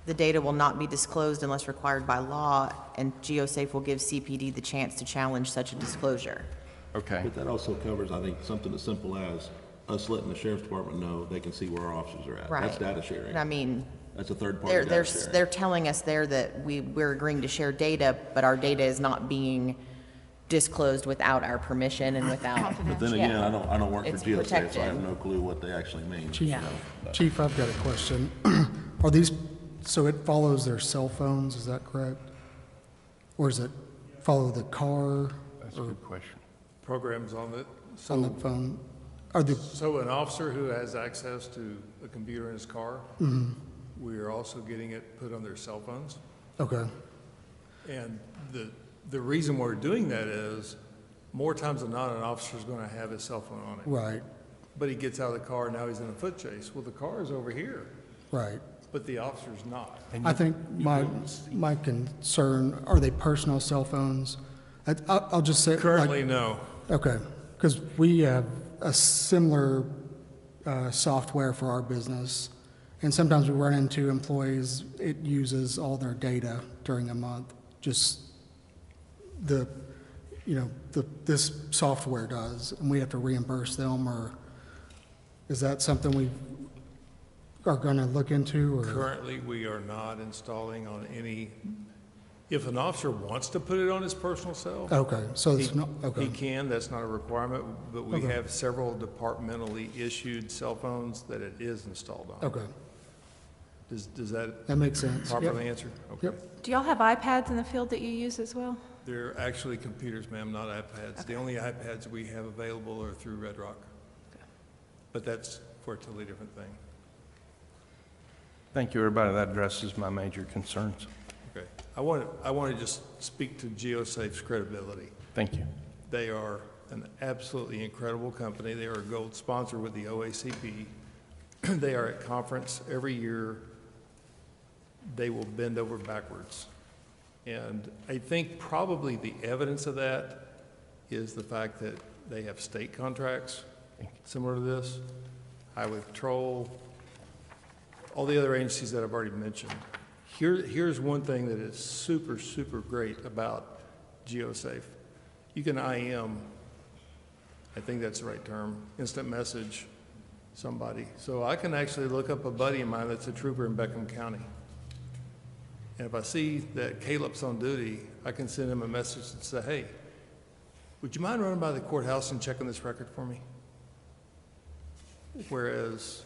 [SPEAKER 10] the data will not be disclosed unless required by law, and GeoSafe will give CPD the chance to challenge such a disclosure.
[SPEAKER 8] Okay.
[SPEAKER 1] But that also covers, I think, something as simple as us letting the sheriff's department know they can see where our officers are at.
[SPEAKER 10] Right.
[SPEAKER 1] That's data sharing.
[SPEAKER 10] And I mean,
[SPEAKER 1] That's a third-party data sharing.
[SPEAKER 10] they're telling us there that we're agreeing to share data, but our data is not being disclosed without our permission and without.
[SPEAKER 1] But then again, I don't work for
[SPEAKER 10] It's
[SPEAKER 1] GeoSafe, so I
[SPEAKER 10] protected.
[SPEAKER 1] have no clue what they actually mean.
[SPEAKER 14] Chief,
[SPEAKER 1] you know.
[SPEAKER 14] Chief, I've got a question. Are these, so it follows their cell phones, is that correct? Or does it follow the car
[SPEAKER 8] That's a good question.
[SPEAKER 12] Programs on it.
[SPEAKER 14] on the phone? Are the,
[SPEAKER 12] So an officer who has access to a computer in his car, we are also getting it put on their cell phones.
[SPEAKER 14] okay,
[SPEAKER 12] And the reason we're doing that is, more times than not, an officer's gonna have his cell phone on it.
[SPEAKER 14] right,
[SPEAKER 12] But he gets out of the car, now he's in a foot chase. Well, the car is over here,
[SPEAKER 14] right.
[SPEAKER 12] but the officer's not.
[SPEAKER 14] I think my concern, are they personal cell phones? I'll just say. like-
[SPEAKER 12] Currently, no.
[SPEAKER 14] Okay, because we have a similar software for our business, and sometimes we run into employees, it uses all their data during a month, just this software does, and we have to reimburse them, or is that something we are going to look into, or?
[SPEAKER 12] Currently, we are not installing on any, if an officer wants to put it on his personal cell.
[SPEAKER 14] Okay, so it's not, okay.
[SPEAKER 12] He can, that's not a requirement, but we
[SPEAKER 14] Okay.
[SPEAKER 12] have several departmentally issued cell phones that it is installed on.
[SPEAKER 14] Okay,
[SPEAKER 12] Does that
[SPEAKER 14] that makes sense. Yep.
[SPEAKER 12] properly answer? Okay.
[SPEAKER 14] Yep.
[SPEAKER 13] Do y'all have iPads in the field that you use as well?
[SPEAKER 12] They're actually computers, ma'am, not iPads. The only iPads we have available are through Red Rock. But that's for a totally different thing.
[SPEAKER 8] Thank you, everybody. That addresses my major concerns.
[SPEAKER 12] Okay. I want to just speak to GeoSafe's credibility.
[SPEAKER 8] Thank you.
[SPEAKER 12] They are an absolutely incredible company. They are a gold sponsor with the OACP. They are at conference every year. They will bend over backwards. And I think probably the evidence of that is the fact that they have state contracts similar to this, Highway Patrol, all the other agencies that I've already mentioned. Here's one thing that is super, super great about GeoSafe. You can IM, I think that's the right term, instant message somebody. So I can actually look up a buddy of mine that's a trooper in Beckham County. And if I see that Caleb's on duty, I can send him a message and say, hey, would you mind running by the courthouse and checking this record for me? Whereas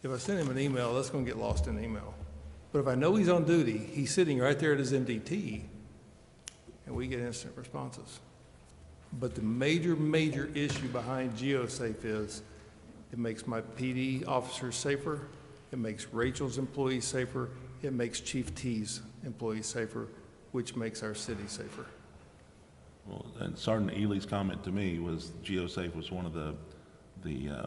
[SPEAKER 12] if I send him an email, that's going to get lost in email. But if I know he's on duty, he's sitting right there at his MDT, and we get instant responses. But the major, major issue behind GeoSafe is it makes my PD officers safer, it makes Rachel's employees safer, it makes Chief T's employees safer, which makes our city safer.
[SPEAKER 1] Well, and Sergeant Ely's comment to me was GeoSafe was one of the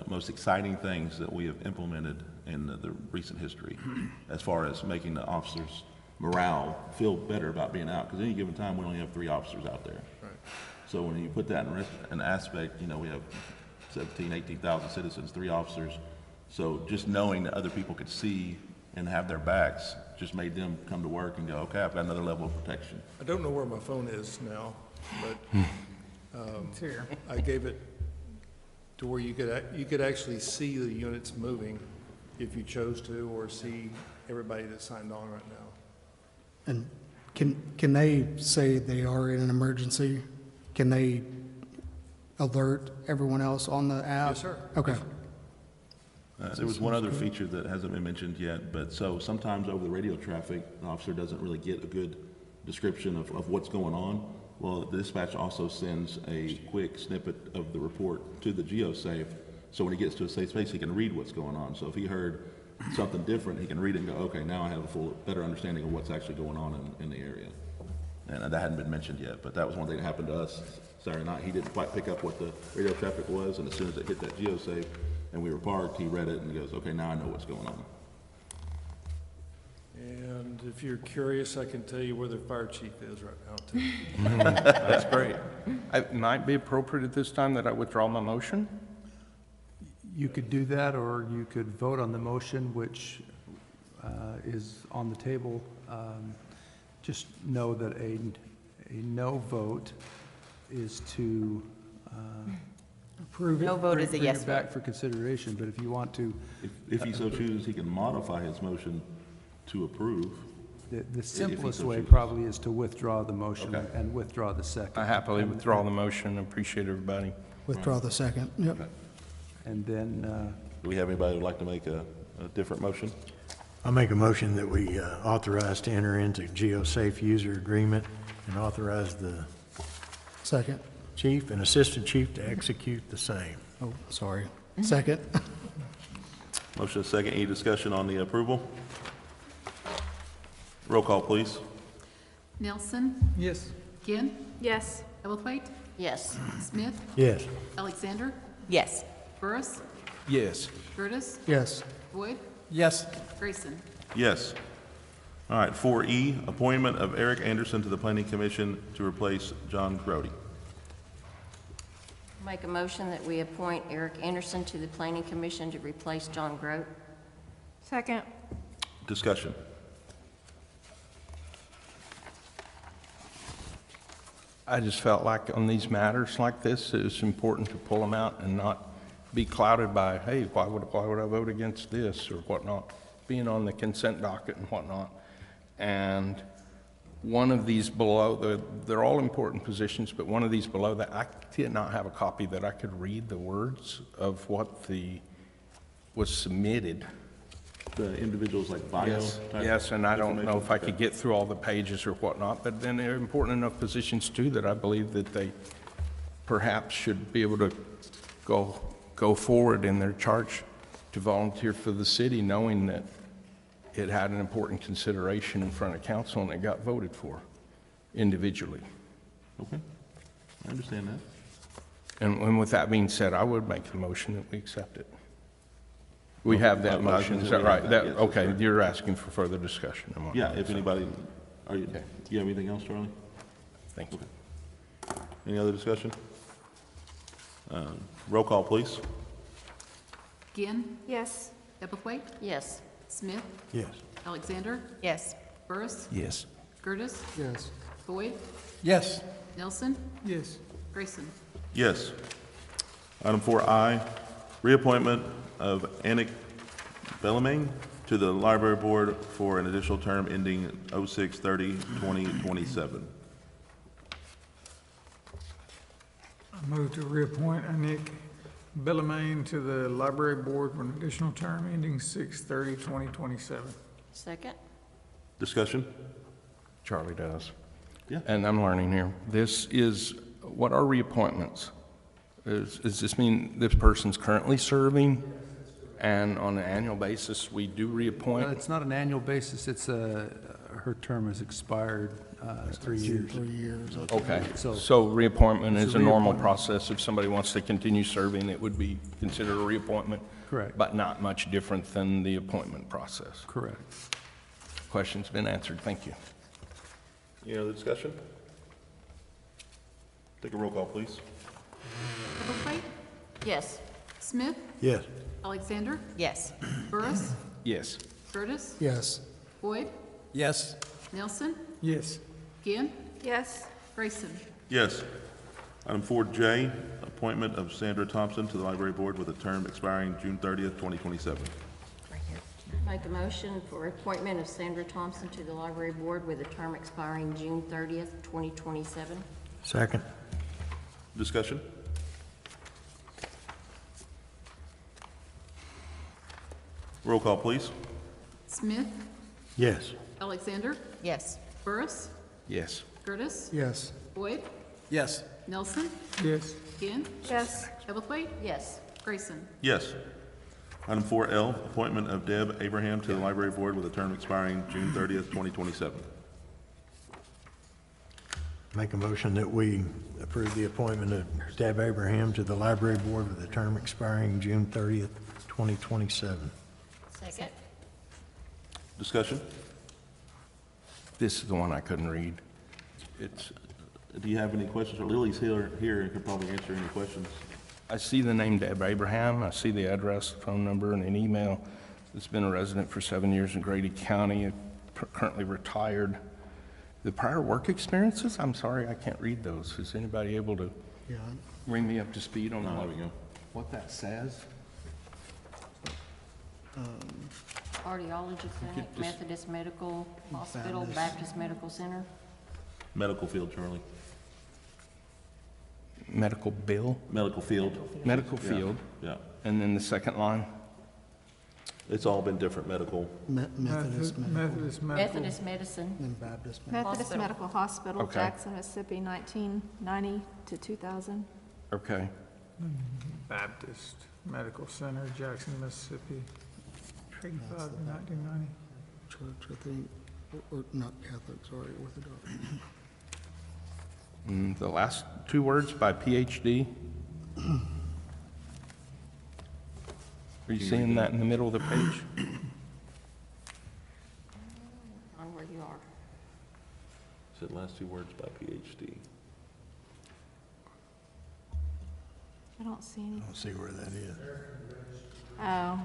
[SPEAKER 1] most exciting things that we have implemented in the recent history as far as making the officers' morale feel better about being out. Because any given time, we only have 3 officers out there.
[SPEAKER 12] Right.
[SPEAKER 1] So when you put that in an aspect, you know, we have 17, 18,000 citizens, 3 officers. So just knowing that other people could see and have their backs just made them come to work and go, okay, I've got another level of protection.
[SPEAKER 12] I don't know where my phone is now, but I gave it to where you could actually see the units moving if you chose to, or see everybody that's signed on right now.
[SPEAKER 14] And can they say they are in an emergency? Can they alert everyone else on the app?
[SPEAKER 12] Yes, sir.
[SPEAKER 14] Okay.
[SPEAKER 1] There was one other feature that hasn't been mentioned yet, but so sometimes over the radio traffic, the officer doesn't really get a good description of what's going on. Well, the dispatch also sends a quick snippet of the report to the GeoSafe, so when he gets to a safe space, he can read what's going on. So if he heard something different, he can read it and go, okay, now I have a better understanding of what's actually going on in the area. And that hadn't been mentioned yet, but that was one thing that happened to us Saturday night. He didn't quite pick up what the radio traffic was, and as soon as it hit that GeoSafe and we were parked, he read it and he goes, okay, now I know what's going on.
[SPEAKER 12] And if you're curious, I can tell you where the fire chief is right now, too.
[SPEAKER 8] That's great. It might be appropriate at this time that I withdraw my motion.
[SPEAKER 3] You could do that, or you could vote on the motion, which is on the table. Just know that a no vote is to approve it.
[SPEAKER 10] No vote is a yes
[SPEAKER 3] Bring it back
[SPEAKER 10] vote.
[SPEAKER 3] for consideration, but if you want to,
[SPEAKER 1] If he so chooses, he can modify his motion to approve.
[SPEAKER 3] the simplest
[SPEAKER 1] so
[SPEAKER 3] way
[SPEAKER 1] chooses.
[SPEAKER 3] probably is to withdraw the motion
[SPEAKER 1] Okay.
[SPEAKER 3] and withdraw the second.
[SPEAKER 8] I happily withdraw the motion. Appreciate everybody.
[SPEAKER 14] Withdraw the second. Yep.
[SPEAKER 3] And then,
[SPEAKER 1] Do we have anybody who would like to make a different motion?
[SPEAKER 5] I'll make a motion that we authorize to enter into GeoSafe user agreement and authorize the
[SPEAKER 14] Second.
[SPEAKER 5] chief and assistant chief to execute the same.
[SPEAKER 14] Oh, sorry. Second.
[SPEAKER 1] Motion is second. Any discussion on the approval? Roll call, please.
[SPEAKER 11] Nelson,
[SPEAKER 12] Yes.
[SPEAKER 11] Ginn,
[SPEAKER 13] Yes.
[SPEAKER 11] Ellithwaite,
[SPEAKER 4] Yes.
[SPEAKER 11] Smith,
[SPEAKER 5] Yes.
[SPEAKER 11] Alexander,
[SPEAKER 10] Yes.
[SPEAKER 11] Burris,
[SPEAKER 8] Yes.
[SPEAKER 11] Curtis,
[SPEAKER 14] Yes.
[SPEAKER 11] Boyd,
[SPEAKER 12] Yes.
[SPEAKER 11] Grayson.
[SPEAKER 1] Yes. All right, 4E, appointment of Eric Anderson to the Planning Commission to replace John Grody.
[SPEAKER 4] Make a motion that we appoint Eric Anderson to the Planning Commission to replace John Grote.
[SPEAKER 13] Second.
[SPEAKER 1] Discussion.
[SPEAKER 8] I just felt like on these matters like this, it's important to pull them out and not be clouded by, hey, why would I vote against this or whatnot, being on the consent docket and whatnot. And one of these below, they're all important positions, but one of these below that, I did not have a copy that I could read the words of what was submitted.
[SPEAKER 1] The individuals like bio type
[SPEAKER 8] Yes, and I don't know
[SPEAKER 1] information?
[SPEAKER 8] if I could get through all the pages or whatnot, but then they're important enough positions too that I believe that they perhaps should be able to go forward in their charge to volunteer for the city, knowing that it had an important consideration in front of council and it got voted for individually.
[SPEAKER 1] Okay, I understand that.
[SPEAKER 8] And with that being said, I would make the motion that we accept it. We have that motion, is that right?
[SPEAKER 1] Yes, that's
[SPEAKER 8] Okay,
[SPEAKER 1] correct.
[SPEAKER 8] you're asking for further discussion. on what
[SPEAKER 1] Yeah,
[SPEAKER 8] I'm
[SPEAKER 1] if
[SPEAKER 8] saying.
[SPEAKER 1] anybody, do
[SPEAKER 8] Okay.
[SPEAKER 1] you have anything else, Charlie?
[SPEAKER 8] Thank you.
[SPEAKER 1] Any other discussion? Roll call, please.
[SPEAKER 11] Ginn,
[SPEAKER 13] Yes.
[SPEAKER 11] Ellithwaite,
[SPEAKER 4] Yes.
[SPEAKER 11] Smith,
[SPEAKER 5] Yes.
[SPEAKER 11] Alexander,
[SPEAKER 10] Yes.
[SPEAKER 11] Burris,
[SPEAKER 8] Yes.
[SPEAKER 11] Curtis,
[SPEAKER 14] Yes.
[SPEAKER 11] Boyd,
[SPEAKER 12] Yes.
[SPEAKER 11] Nelson,
[SPEAKER 14] Yes.
[SPEAKER 11] Grayson.
[SPEAKER 1] Yes. Item 4I, reappointment of Annick Bellarmine to the Library Board for an additional term ending 06/30/2027.
[SPEAKER 15] I move to reappoint Anik Bellarmine to the Library Board for an additional term ending 6/30/2027.
[SPEAKER 4] Second?
[SPEAKER 1] Discussion?
[SPEAKER 8] Charlie does.
[SPEAKER 1] Yeah.
[SPEAKER 8] And I'm learning here. This is, what are reappointments? Does this mean this person's currently serving, and on an annual basis, we do reappoint?
[SPEAKER 3] It's not an annual basis, it's her term has expired 3 years.
[SPEAKER 14] 3 years.
[SPEAKER 8] Okay,
[SPEAKER 3] So-
[SPEAKER 8] so reappointment
[SPEAKER 3] It's
[SPEAKER 8] is
[SPEAKER 3] a
[SPEAKER 8] a normal
[SPEAKER 3] reappointment.
[SPEAKER 8] process. If somebody wants to continue serving, it would be considered a reappointment?
[SPEAKER 3] Correct.
[SPEAKER 8] But not much different than the appointment process.
[SPEAKER 3] Correct.
[SPEAKER 8] Question's been answered. Thank you.
[SPEAKER 1] Any other discussion? Take a roll call, please.
[SPEAKER 11] Eberly,
[SPEAKER 4] Yes.
[SPEAKER 11] Smith,
[SPEAKER 5] Yes.
[SPEAKER 11] Alexander,
[SPEAKER 10] Yes.
[SPEAKER 11] Burris,
[SPEAKER 8] Yes.
[SPEAKER 11] Curtis,
[SPEAKER 14] Yes.
[SPEAKER 11] Boyd,
[SPEAKER 5] Yes.
[SPEAKER 11] Nelson,
[SPEAKER 15] Yes.
[SPEAKER 11] Ginn,
[SPEAKER 13] Yes.
[SPEAKER 11] Grayson.
[SPEAKER 1] Yes. Item 4J, appointment of Sandra Thompson to the Library Board with a term expiring June 30th, 2027.
[SPEAKER 4] Make a motion for appointment of Sandra Thompson to the Library Board with a term expiring June 30th, 2027.
[SPEAKER 5] Second.
[SPEAKER 1] Discussion? Roll call, please.
[SPEAKER 11] Smith,
[SPEAKER 5] Yes.
[SPEAKER 11] Alexander,
[SPEAKER 10] Yes.
[SPEAKER 11] Burris,
[SPEAKER 8] Yes.
[SPEAKER 11] Curtis,
[SPEAKER 14] Yes.
[SPEAKER 11] Boyd,
[SPEAKER 5] Yes.
[SPEAKER 11] Nelson,
[SPEAKER 15] Yes.
[SPEAKER 11] Ginn,
[SPEAKER 13] Yes.
[SPEAKER 11] Eberly,
[SPEAKER 4] Yes.
[SPEAKER 11] Grayson.
[SPEAKER 1] Yes. Item 4L, appointment of Deb Abraham to the Library Board with a term expiring June 30th, 2027.
[SPEAKER 5] Make a motion that we approve the appointment of Deb Abraham to the Library Board with a term expiring June 30th, 2027.
[SPEAKER 4] Second.
[SPEAKER 1] Discussion?
[SPEAKER 8] This is the one I couldn't read.
[SPEAKER 1] It's, do you have any questions? Lily's here and could probably answer any questions.
[SPEAKER 8] I see the name Deb Abraham. I see the address, phone number, and an email. Has been a resident for 7 years in Grady County, currently retired. The prior work experiences, I'm sorry, I can't read those. Is anybody able to
[SPEAKER 14] Yeah.
[SPEAKER 8] bring me up to speed on
[SPEAKER 1] There we go.
[SPEAKER 8] what that says?
[SPEAKER 4] Cardiology Clinic,
[SPEAKER 8] just-
[SPEAKER 4] Methodist Medical Hospital, Baptist Medical Center.
[SPEAKER 1] Medical field, Charlie.
[SPEAKER 8] Medical bill?
[SPEAKER 1] Medical field.
[SPEAKER 8] Medical
[SPEAKER 1] Yeah.
[SPEAKER 8] field.
[SPEAKER 1] Yeah.
[SPEAKER 8] And then the second line?
[SPEAKER 1] It's all been different medical.
[SPEAKER 14] Methodist Medical
[SPEAKER 15] Methodist Medical.
[SPEAKER 4] Methodist Medicine.
[SPEAKER 14] and Baptist Medical.
[SPEAKER 13] Methodist
[SPEAKER 4] Hospital.
[SPEAKER 13] Medical Hospital,
[SPEAKER 8] Okay.
[SPEAKER 13] Jackson, Mississippi, 1990 to 2000.
[SPEAKER 8] Okay.
[SPEAKER 15] Baptist Medical Center, Jackson, Mississippi. 35 to 1990.
[SPEAKER 14] Church, I think, or not Catholic, sorry, Orthodox.
[SPEAKER 8] The last two words by PhD? Are you seeing that in the middle of the page?
[SPEAKER 4] On where you are.
[SPEAKER 1] Said last two words by PhD.
[SPEAKER 13] I don't see any.
[SPEAKER 5] I don't see where that is.
[SPEAKER 13] Oh,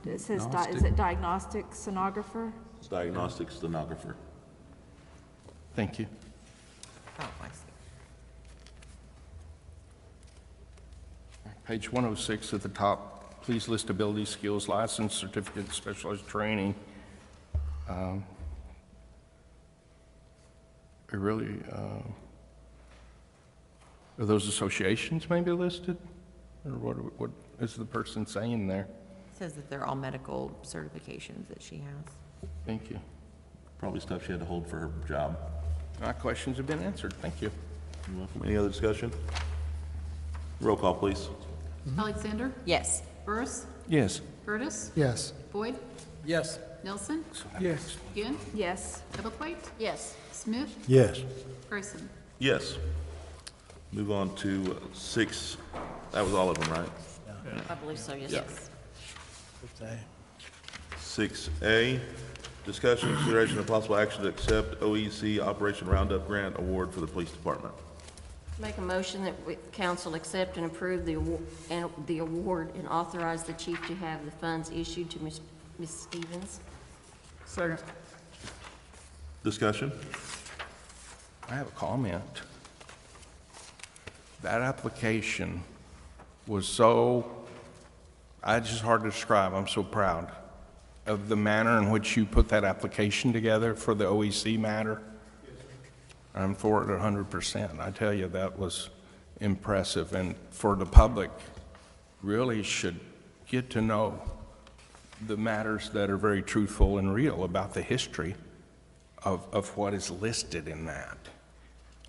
[SPEAKER 13] it says, is
[SPEAKER 3] Diagnostic.
[SPEAKER 13] it diagnostic sonographer?
[SPEAKER 1] Diagnostic stenographer.
[SPEAKER 8] Thank you.
[SPEAKER 10] Oh, I see.
[SPEAKER 8] Page 106 at the top, please list ability, skills, license, certificate, specialized training. Are those associations maybe listed? Or what is the person saying there?
[SPEAKER 10] It says that they're all medical certifications that she has.
[SPEAKER 8] Thank you.
[SPEAKER 1] Probably stuff she had to hold for her job.
[SPEAKER 8] My questions have been answered. Thank you.
[SPEAKER 1] You're welcome. Any other discussion? Roll call, please.
[SPEAKER 11] Alexander,
[SPEAKER 10] Yes.
[SPEAKER 11] Burris,
[SPEAKER 8] Yes.
[SPEAKER 11] Curtis,
[SPEAKER 14] Yes.
[SPEAKER 11] Boyd,
[SPEAKER 5] Yes.
[SPEAKER 11] Nelson,
[SPEAKER 15] Yes.
[SPEAKER 11] Ginn,
[SPEAKER 13] Yes.
[SPEAKER 11] Eberly,
[SPEAKER 4] Yes.
[SPEAKER 11] Smith,
[SPEAKER 5] Yes.
[SPEAKER 11] Grayson.
[SPEAKER 1] Yes. Move on to 6. That was all of them, right?
[SPEAKER 4] I believe so, yes.
[SPEAKER 10] Yes.
[SPEAKER 1] 6A, discussion, consideration, and possible action to accept OEC Operation Roundup Grant Award for the Police Department.
[SPEAKER 4] Make a motion that council accept and approve the award and authorize the chief to have the funds issued to Ms. Stevens.
[SPEAKER 15] Second.
[SPEAKER 1] Discussion?
[SPEAKER 8] I have a comment. That application was it's just hard to describe. I'm so proud of the manner in which you put that application together for the OEC matter. I'm for it 100%. I tell you, that was impressive, and for the public, really should get to know the matters that are very truthful and real about the history of what is listed in that.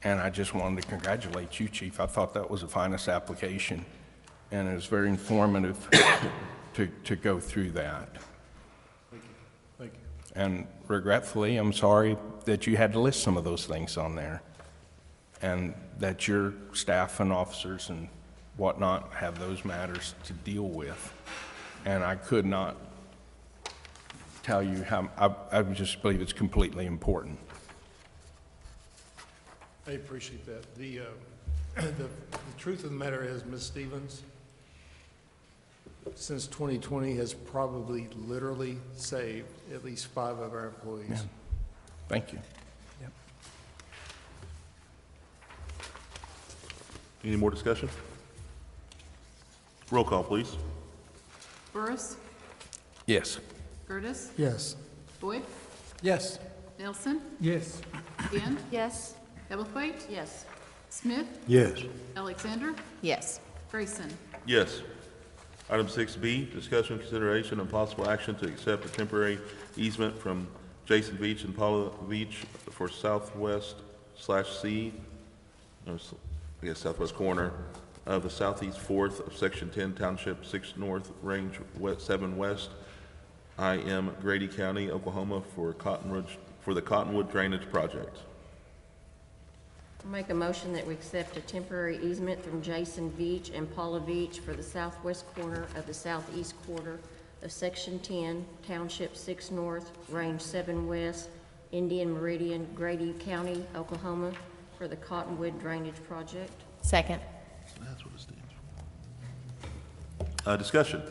[SPEAKER 8] And I just wanted to congratulate you, Chief. I thought that was the finest application, and it was very informative to go through that.
[SPEAKER 12] Thank you. Thank you.
[SPEAKER 8] And regretfully, I'm sorry that you had to list some of those things on there, and that your staff and officers and whatnot have those matters to deal with. And I could not tell you how, I just believe it's completely important.
[SPEAKER 12] I appreciate that. The truth of the matter is, Ms. Stevens, since 2020, has probably literally saved at least 5 of our employees.
[SPEAKER 8] Yeah. Thank you.
[SPEAKER 3] Yep.
[SPEAKER 1] Any more discussion? Roll call, please.
[SPEAKER 11] Burris,
[SPEAKER 8] Yes.
[SPEAKER 11] Curtis,
[SPEAKER 14] Yes.
[SPEAKER 11] Boyd,
[SPEAKER 3] Yes.
[SPEAKER 11] Nelson,
[SPEAKER 15] Yes.
[SPEAKER 11] Ginn,
[SPEAKER 13] Yes.
[SPEAKER 11] Ebblethwaite,
[SPEAKER 4] Yes.
[SPEAKER 11] Smith,
[SPEAKER 15] Yes.
[SPEAKER 11] Alexander,
[SPEAKER 10] Yes.
[SPEAKER 11] Grayson.
[SPEAKER 1] Yes. Item 6B, discussion, consideration, and possible action to accept a temporary easement from Jason Beach and Paula Beach for southwest/C, southwest corner of the southeast fourth of Section 10, Township 6 North, Range 7 West, IM Grady County, Oklahoma, for the Cottonwood Drainage Project.
[SPEAKER 4] I'll make a motion that we accept a temporary easement from Jason Beach and Paula Beach for the southwest corner of the southeast quarter of Section 10, Township 6 North, Range 7 West, Indian Meridian, Grady County, Oklahoma, for the Cottonwood Drainage Project.
[SPEAKER 10] Second.
[SPEAKER 1] That's what it stands for. Discussion.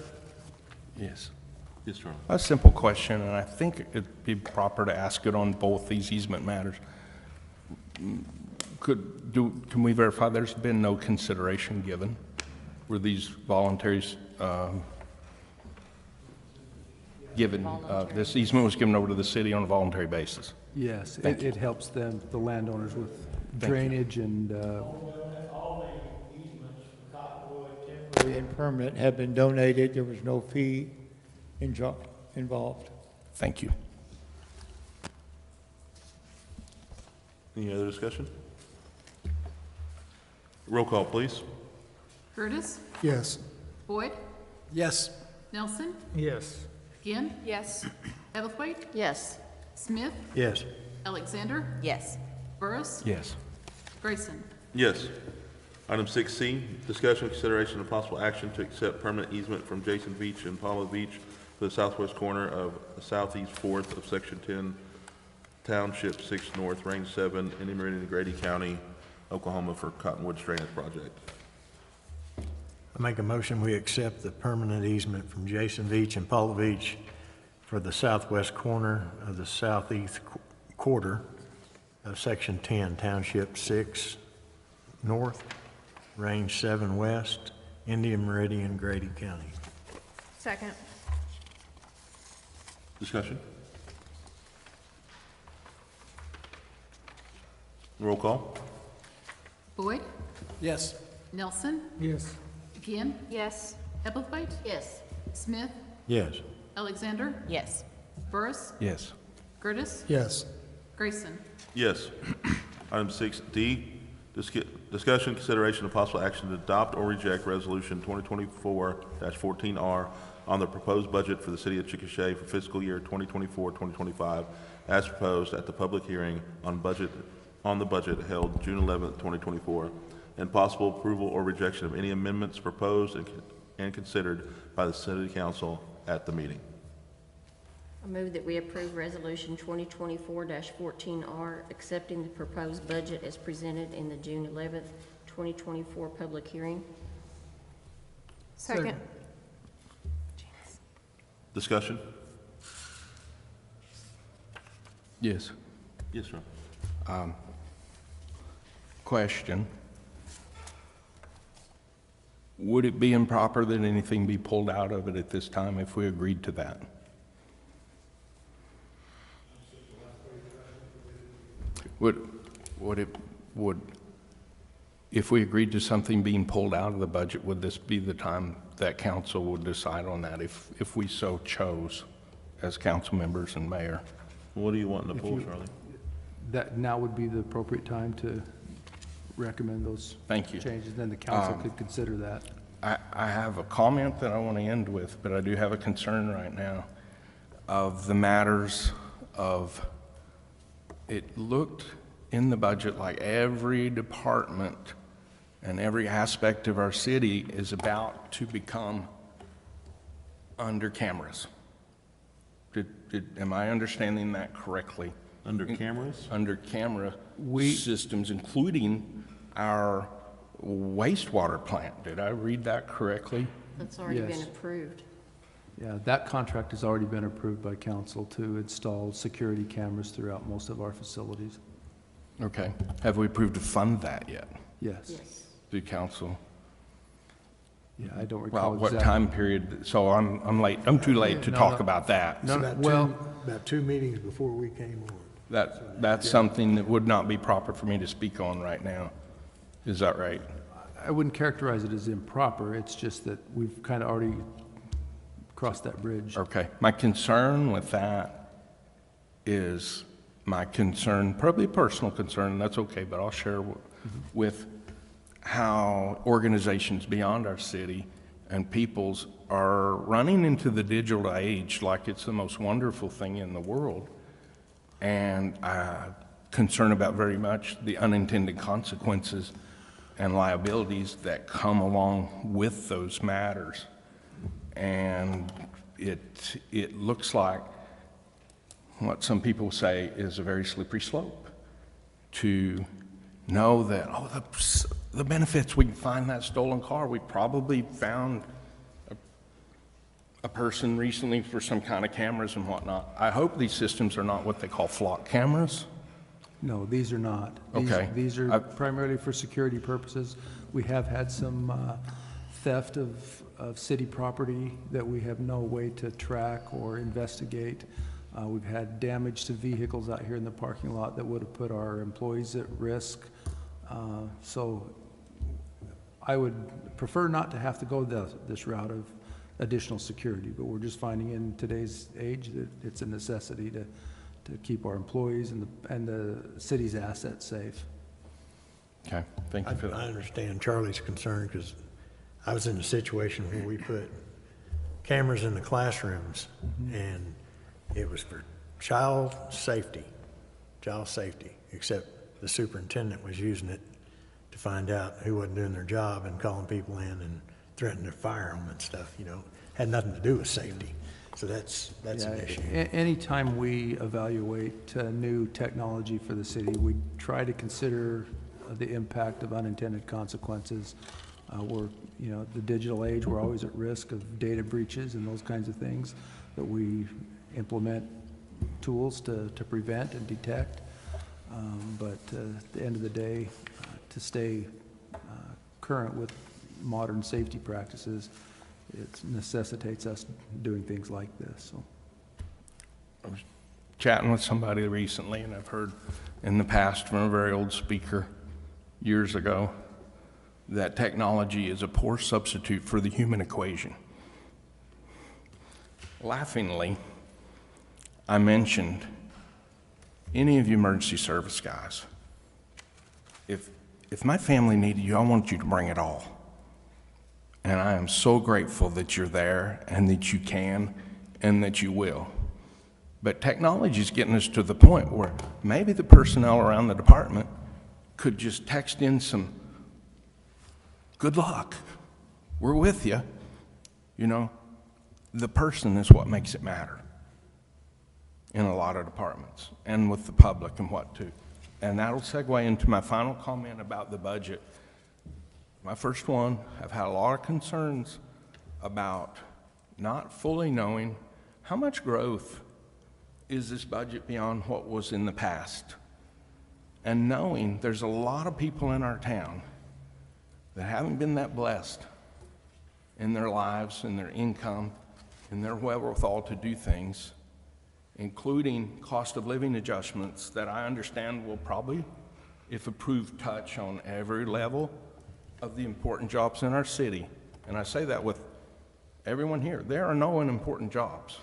[SPEAKER 8] Yes.
[SPEAKER 1] Yes, Charlie.
[SPEAKER 8] A simple question, and I think it'd be proper to ask it on both these easement matters. Can we verify there's been no consideration given? Were these voluntaries given, this easement was given over to the city on a voluntary basis?
[SPEAKER 3] Yes,
[SPEAKER 8] Thank
[SPEAKER 3] it helps them, the landowners, with drainage and,
[SPEAKER 9] All the easements for Cottonwood, temporary and permanent, have been donated. There was no fee involved.
[SPEAKER 8] Thank you.
[SPEAKER 1] Any other discussion? Roll call, please.
[SPEAKER 11] Curtis,
[SPEAKER 14] Yes.
[SPEAKER 11] Boyd,
[SPEAKER 3] yes.
[SPEAKER 11] Nelson,
[SPEAKER 15] Yes.
[SPEAKER 11] Ginn,
[SPEAKER 13] Yes.
[SPEAKER 11] Ebblethwaite,
[SPEAKER 4] Yes.
[SPEAKER 11] Smith,
[SPEAKER 15] Yes.
[SPEAKER 11] Alexander,
[SPEAKER 10] Yes.
[SPEAKER 11] Burris,
[SPEAKER 8] Yes.
[SPEAKER 11] Grayson.
[SPEAKER 1] Yes. Item 6C, discussion, consideration, and possible action to accept permanent easement from Jason Beach and Paula Beach for the southwest corner of the southeast fourth of Section 10, Township 6 North, Range 7, Indian Meridian, Grady County, Oklahoma, for Cottonwood Drainage Project.
[SPEAKER 15] I make a motion, we accept the permanent easement from Jason Beach and Paula Beach for the southwest corner of the southeast quarter of Section 10, Township 6 North, Range 7 West, Indian Meridian, Grady County.
[SPEAKER 13] Second.
[SPEAKER 1] Discussion? Roll call?
[SPEAKER 11] Boyd,
[SPEAKER 3] Yes.
[SPEAKER 11] Nelson,
[SPEAKER 15] Yes.
[SPEAKER 11] Ginn,
[SPEAKER 13] Yes.
[SPEAKER 11] Ebblethwaite,
[SPEAKER 4] Yes.
[SPEAKER 11] Smith,
[SPEAKER 15] Yes.
[SPEAKER 11] Alexander,
[SPEAKER 10] Yes.
[SPEAKER 11] Burris,
[SPEAKER 8] Yes.
[SPEAKER 11] Curtis,
[SPEAKER 14] Yes.
[SPEAKER 11] Grayson.
[SPEAKER 1] Yes. Item 6D, discussion, consideration, and possible action to adopt or reject Resolution 2024-14R on the proposed budget for the City of Chickasha for fiscal year 2024-2025, as proposed at the public hearing on the budget held June 11th, 2024, and possible approval or rejection of any amendments proposed and considered by the City Council at the meeting.
[SPEAKER 4] I move that we approve Resolution 2024-14R, accepting the proposed budget as presented in the June 11th, 2024 public hearing.
[SPEAKER 13] Second.
[SPEAKER 1] Discussion?
[SPEAKER 8] Yes.
[SPEAKER 1] Yes, sir.
[SPEAKER 8] Question. Would it be improper that anything be pulled out of it at this time if we agreed to that? if we agreed to something being pulled out of the budget, would this be the time that council would decide on that if we so chose as council members and mayor?
[SPEAKER 1] What do you want to pull, Charlie?
[SPEAKER 3] That now would be the appropriate time to recommend those
[SPEAKER 8] Thank you.
[SPEAKER 3] changes, then the council could consider that.
[SPEAKER 8] I have a comment that I want to end with, but I do have a concern right now of the matters of, it looked in the budget like every department and every aspect of our city is about to become under cameras. Am I understanding that correctly?
[SPEAKER 1] Under cameras?
[SPEAKER 8] Under camera systems, including our wastewater plant. Did I read that correctly?
[SPEAKER 4] That's already been
[SPEAKER 3] Yes.
[SPEAKER 4] approved.
[SPEAKER 3] Yeah, that contract has already been approved by council to install security cameras throughout most of our facilities.
[SPEAKER 8] Okay. Have we approved to fund that yet
[SPEAKER 3] Yes.
[SPEAKER 4] Yes.
[SPEAKER 8] through council?
[SPEAKER 3] Yeah, I don't recall
[SPEAKER 8] Well, what
[SPEAKER 3] exactly.
[SPEAKER 8] time period? So I'm late. I'm too late to
[SPEAKER 3] No,
[SPEAKER 8] talk
[SPEAKER 3] no.
[SPEAKER 8] about that.
[SPEAKER 3] No,
[SPEAKER 15] About two meetings before we came on.
[SPEAKER 8] That's something that would not be proper for me to speak on right now. Is that right?
[SPEAKER 3] I wouldn't characterize it as improper. It's just that we've kind of already crossed that bridge.
[SPEAKER 8] Okay. My concern with that is my concern, probably a personal concern, and that's okay, but I'll share with how organizations beyond our city and peoples are running into the digital age like it's the most wonderful thing in the world. And I'm concerned about very much the unintended consequences and liabilities that come along with those matters. And it looks like what some people say is a very slippery slope to know that, oh, the benefits, we can find that stolen car. We probably found a person recently for some kind of cameras and whatnot. I hope these systems are not what they call flock cameras.
[SPEAKER 3] No, these are not.
[SPEAKER 8] Okay.
[SPEAKER 3] These are primarily for security purposes. We have had some theft of city property that we have no way to track or investigate. We've had damage to vehicles out here in the parking lot that would have put our employees at risk. So I would prefer not to have to go this route of additional security, but we're just finding in today's age that it's a necessity to keep our employees and the city's assets safe.
[SPEAKER 8] Okay, thank you for that.
[SPEAKER 15] I understand Charlie's concern because I was in a situation where we put cameras in the classrooms and it was for child safety, except the superintendent was using it to find out who wasn't doing their job and calling people in and threatening to fire them and stuff, had nothing to do with safety. So that's an issue.
[SPEAKER 3] Anytime we evaluate new technology for the city, we try to consider the impact of unintended consequences. We're, the digital age, we're always at risk of data breaches and those kinds of things, but we implement tools to prevent and detect. But at the end of the day, to stay current with modern safety practices, it necessitates us doing things like this. So.
[SPEAKER 8] I was chatting with somebody recently, and I've heard in the past from a very old speaker years ago that technology is a poor substitute for the human equation. Laughingly, I mentioned any of you emergency service guys, if my family needed you, I want you to bring it all. And I am so grateful that you're there and that you can and that you will. But technology is getting us to the point where maybe the personnel around the department could just text in some good luck. We're with you. The person is what makes it matter in a lot of departments and with the public and what to. And that'll segue into my final comment about the budget. My first one, I've had a lot of concerns about not fully knowing how much growth is this budget beyond what was in the past. And knowing there's a lot of people in our town that haven't been that blessed in their lives, in their income, in their wherewithal to do things, including cost of living adjustments that I understand will probably if approved, touch on every level of the important jobs in our city. And I say that with everyone here. There are no unimportant jobs.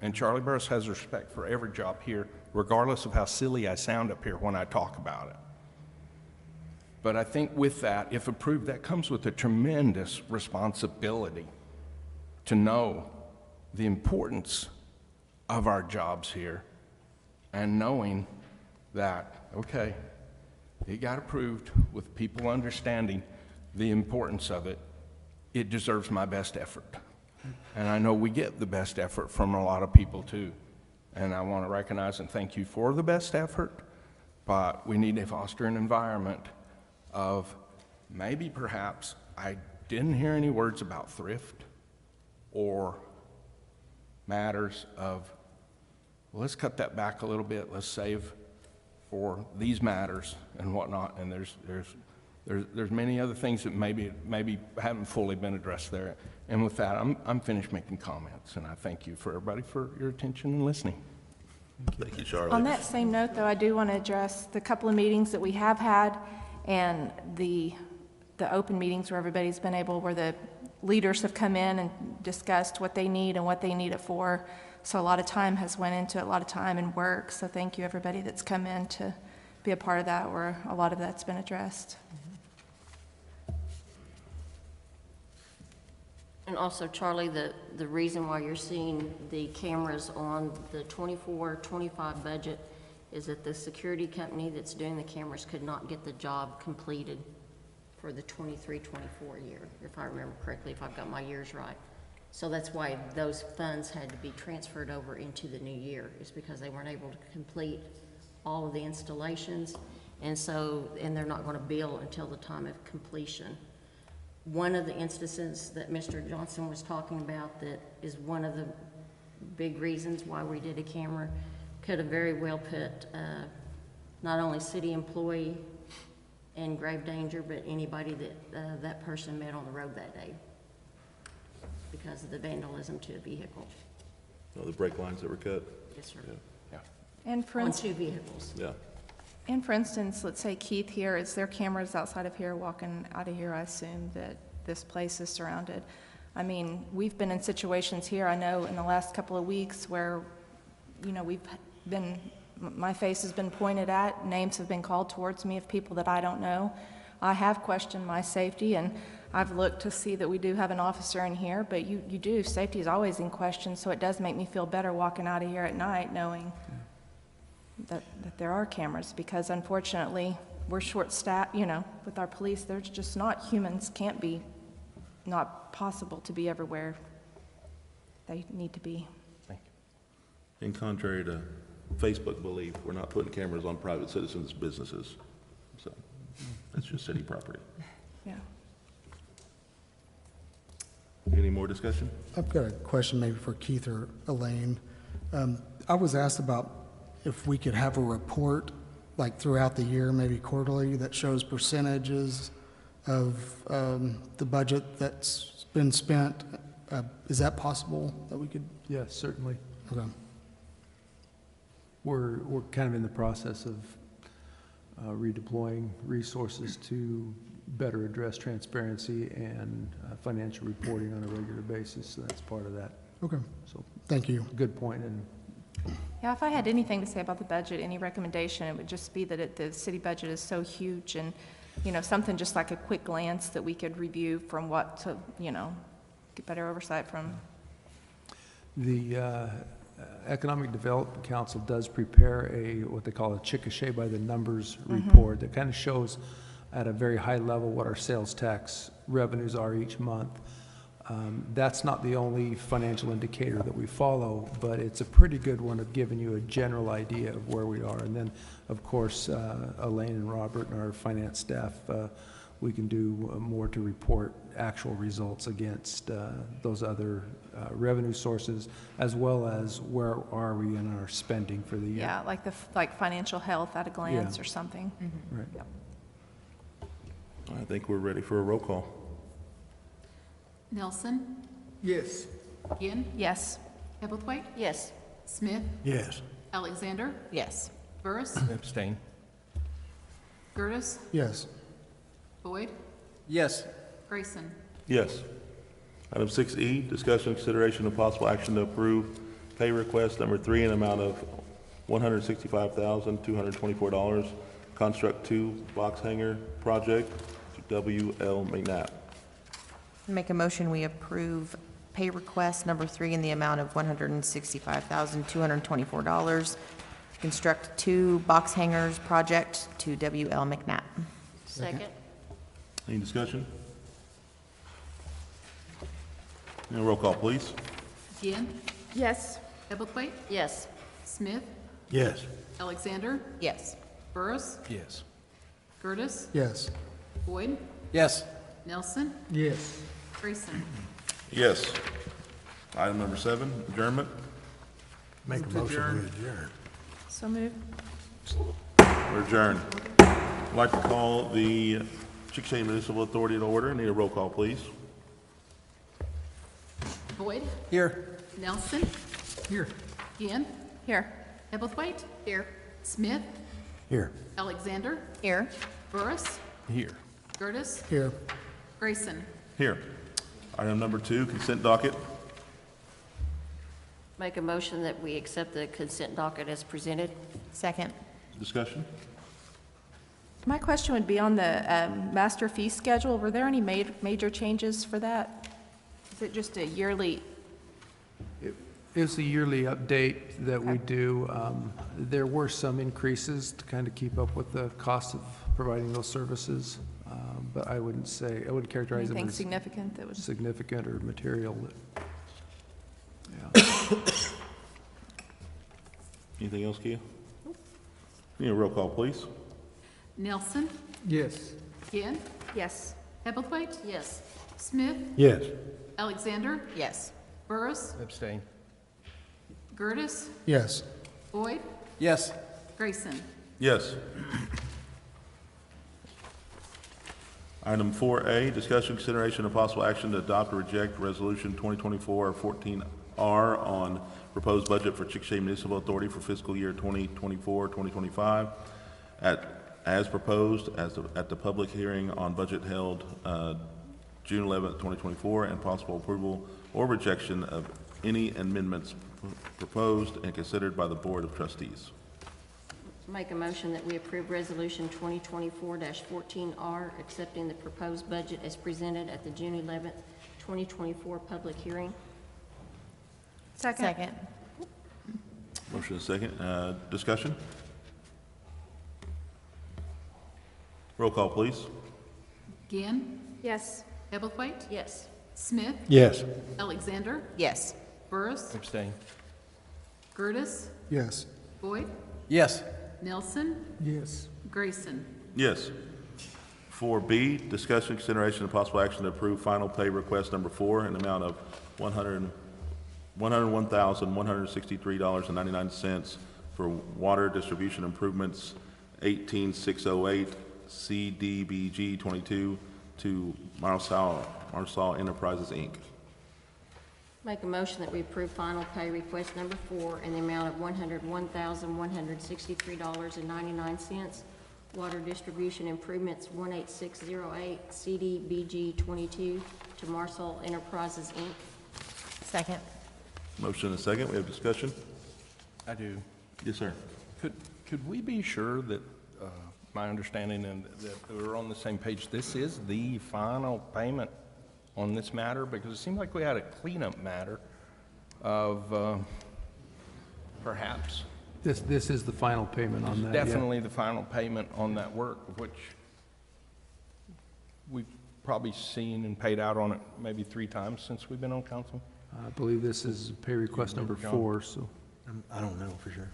[SPEAKER 8] And Charlie Burris has respect for every job here, regardless of how silly I sound up here when I talk about it. But I think with that, if approved, that comes with a tremendous responsibility to know the importance of our jobs here and knowing that, okay, it got approved with people understanding the importance of it. It deserves my best effort. And I know we get the best effort from a lot of people too. And I want to recognize and thank you for the best effort, but we need to foster an environment of maybe perhaps I didn't hear any words about thrift or matters of, well, let's cut that back a little bit, let's save for these matters and whatnot. And there's many other things that maybe haven't fully been addressed there. And with that, I'm finished making comments, and I thank you for everybody for your attention and listening.
[SPEAKER 1] Thank you, Charlie.
[SPEAKER 13] On that same note, though, I do want to address the couple of meetings that we have had and the open meetings where everybody's been able, where the leaders have come in and discussed what they need and what they need it for. So a lot of time has went into it, a lot of time and work. So thank you, everybody that's come in to be a part of that, where a lot of that's been addressed.
[SPEAKER 4] And also, Charlie, the reason why you're seeing the cameras on the 24-25 budget is that the security company that's doing the cameras could not get the job completed for the 23-24 year, if I remember correctly, if I've got my years right. So that's why those funds had to be transferred over into the new year, is because they weren't able to complete all of the installations, and they're not going to bill until the time of completion. One of the instances that Mr. Johnson was talking about that is one of the big reasons why we did a camera could have very well put not only city employee in grave danger, but anybody that that person met on the road that day because of the vandalism to a vehicle.
[SPEAKER 1] Oh, the brake lines that were cut?
[SPEAKER 4] Yes, sir.
[SPEAKER 1] Yeah.
[SPEAKER 13] And for
[SPEAKER 4] On 2 vehicles.
[SPEAKER 1] Yeah.
[SPEAKER 13] And for instance, let's say Keith here, is there cameras outside of here, walking out of here, I assume that this place is surrounded. I mean, we've been in situations here, I know, in the last couple of weeks where, you know, my face has been pointed at, names have been called towards me of people that I don't know. I have questioned my safety, and I've looked to see that we do have an officer in here, but you do, safety is always in question, so it does make me feel better walking out of here at night knowing that there are cameras, because unfortunately we're short-staffed, you know, with our police. There's just not, humans can't be, not possible to be everywhere they need to be.
[SPEAKER 8] Thank you.
[SPEAKER 1] In contrary to Facebook belief, we're not putting cameras on private citizens' businesses. So that's just city property.
[SPEAKER 13] Yeah.
[SPEAKER 1] Any more discussion?
[SPEAKER 14] I've got a question maybe for Keith or Elaine. I was asked about if we could have a report like throughout the year, maybe quarterly, that shows percentages of the budget that's been spent. Is that possible that we could?
[SPEAKER 3] Yes, certainly.
[SPEAKER 14] Okay.
[SPEAKER 3] We're kind of in the process of redeploying resources to better address transparency and financial reporting on a regular basis. So that's part of that.
[SPEAKER 14] Okay.
[SPEAKER 3] So
[SPEAKER 14] thank you.
[SPEAKER 3] good point. And
[SPEAKER 13] Yeah, if I had anything to say about the budget, any recommendation, it would just be that the city budget is so huge, and, you know, something just like a quick glance that we could review from what to, you know, get better oversight from.
[SPEAKER 3] the Economic Development Council does prepare what they call a Chickasha by the numbers report that kind of shows at a very high level what our sales tax revenues are each month. That's not the only financial indicator that we follow, but it's a pretty good one of giving you a general idea of where we are. And then, of course, Elaine and Robert and our finance staff, we can do more to report actual results against those other revenue sources, as well as where are we in our spending for the year.
[SPEAKER 13] Yeah, like financial health at a glance or something.
[SPEAKER 3] Right.
[SPEAKER 13] Yep.
[SPEAKER 1] I think we're ready for a roll call.
[SPEAKER 11] Nelson,
[SPEAKER 12] Yes.
[SPEAKER 11] Ginn,
[SPEAKER 13] Yes.
[SPEAKER 11] Hebblethwaite,
[SPEAKER 4] Yes.
[SPEAKER 11] Smith,
[SPEAKER 15] Yes.
[SPEAKER 11] Alexander,
[SPEAKER 10] Yes.
[SPEAKER 11] Burris,
[SPEAKER 8] Abstain.
[SPEAKER 11] Curtis,
[SPEAKER 14] Yes.
[SPEAKER 11] Boyd,
[SPEAKER 5] Yes.
[SPEAKER 11] Grayson.
[SPEAKER 1] Yes. Item 6E, discussion, consideration, and possible action to approve pay request number 3 in amount of $165,224, Construct 2 Box Hanger Project to W.L. McNabb.
[SPEAKER 10] Make a motion, we approve pay request number 3 in the amount of $165,224. Construct 2 box hangers project to W.L. McNabb.
[SPEAKER 4] Second.
[SPEAKER 1] Any discussion? And roll call, please.
[SPEAKER 11] Gann,
[SPEAKER 13] Yes.
[SPEAKER 11] Hebblethwaite,
[SPEAKER 4] Yes.
[SPEAKER 11] Smith,
[SPEAKER 15] Yes.
[SPEAKER 11] Alexander,
[SPEAKER 10] Yes.
[SPEAKER 11] Burris,
[SPEAKER 5] Yes.
[SPEAKER 11] Curtis,
[SPEAKER 14] Yes.
[SPEAKER 11] Boyd,
[SPEAKER 5] Yes.
[SPEAKER 11] Nelson,
[SPEAKER 14] Yes.
[SPEAKER 11] Grayson.
[SPEAKER 1] Yes. Item number 7, adjournment.
[SPEAKER 15] Make a motion, we adjourn.
[SPEAKER 13] So moved.
[SPEAKER 1] We're adjourned. I'd like to call the Chickasha Municipal Authority to order. Need a roll call, please.
[SPEAKER 11] Boyd,
[SPEAKER 5] Here.
[SPEAKER 11] Nelson,
[SPEAKER 5] Here.
[SPEAKER 11] Gann,
[SPEAKER 13] Here.
[SPEAKER 11] Hebblethwaite. Here. Smith,
[SPEAKER 15] Here.
[SPEAKER 11] Alexander,
[SPEAKER 10] Here.
[SPEAKER 11] Burris,
[SPEAKER 8] Here.
[SPEAKER 11] Curtis,
[SPEAKER 14] Here.
[SPEAKER 11] Grayson.
[SPEAKER 1] Here. Item number 2, consent docket.
[SPEAKER 4] Make a motion that we accept the consent docket as presented.
[SPEAKER 10] Second.
[SPEAKER 1] Discussion.
[SPEAKER 13] My question would be on the master fee schedule. Were there any major changes for that? Is it just a yearly?
[SPEAKER 3] It's a yearly update that we do. There were some increases to kind of keep up with the cost of providing those services, but I wouldn't characterize them
[SPEAKER 13] Anything
[SPEAKER 3] as
[SPEAKER 13] significant that was?
[SPEAKER 3] significant or material.
[SPEAKER 1] Anything else, Kia? Need a roll call, please.
[SPEAKER 11] Nelson,
[SPEAKER 14] Yes.
[SPEAKER 11] Gann,
[SPEAKER 13] Yes.
[SPEAKER 11] Hebblethwaite,
[SPEAKER 4] Yes.
[SPEAKER 11] Smith,
[SPEAKER 15] Yes.
[SPEAKER 11] Alexander,
[SPEAKER 10] Yes.
[SPEAKER 11] Burris,
[SPEAKER 8] Abstain.
[SPEAKER 11] Curtis,
[SPEAKER 14] Yes.
[SPEAKER 11] Boyd,
[SPEAKER 5] Yes.
[SPEAKER 11] Grayson.
[SPEAKER 1] Yes. Item 4A, discussion, consideration, and possible action to adopt or reject Resolution 2024-14R on proposed budget for Chickasha Municipal Authority for fiscal year 2024-2025 as proposed at the public hearing on budget held June 11th, 2024, and possible approval or rejection of any amendments proposed and considered by the Board of Trustees.
[SPEAKER 4] Make a motion that we approve Resolution 2024-14R, accepting the proposed budget as presented at the June 11th, 2024 public hearing.
[SPEAKER 10] Second.
[SPEAKER 1] Motion is second. Discussion? Roll call, please.
[SPEAKER 11] Gann,
[SPEAKER 13] Yes.
[SPEAKER 11] Hebblethwaite,
[SPEAKER 4] Yes.
[SPEAKER 11] Smith,
[SPEAKER 15] Yes.
[SPEAKER 11] Alexander,
[SPEAKER 10] Yes.
[SPEAKER 11] Burris,
[SPEAKER 8] Abstain.
[SPEAKER 11] Curtis,
[SPEAKER 14] Yes.
[SPEAKER 11] Boyd,
[SPEAKER 5] Yes.
[SPEAKER 11] Nelson,
[SPEAKER 14] Yes.
[SPEAKER 11] Grayson.
[SPEAKER 1] Yes. 4B, discussion, consideration, and possible action to approve final pay request number 4 in the amount of $101,163.99 for water distribution improvements 18608 CDBG 22 to Marsal Enterprises, Inc.
[SPEAKER 4] Make a motion that we approve final pay request number 4 in the amount of $101,163.99. Water distribution improvements 18608 CDBG 22 to Marsal Enterprises, Inc.
[SPEAKER 10] Second.
[SPEAKER 1] Motion and a second. We have discussion?
[SPEAKER 8] I do.
[SPEAKER 1] Yes, sir.
[SPEAKER 8] Could we be sure that, my understanding and that we're on the same page, this is the final payment on this matter? Because it seemed like we had a cleanup matter of, perhaps.
[SPEAKER 3] This is the final payment on that. yeah.
[SPEAKER 8] Definitely the final payment on that work, which we've probably seen and paid out on it maybe 3 times since we've been on council.
[SPEAKER 3] I believe this is pay request number 4, so.
[SPEAKER 15] I don't know for sure.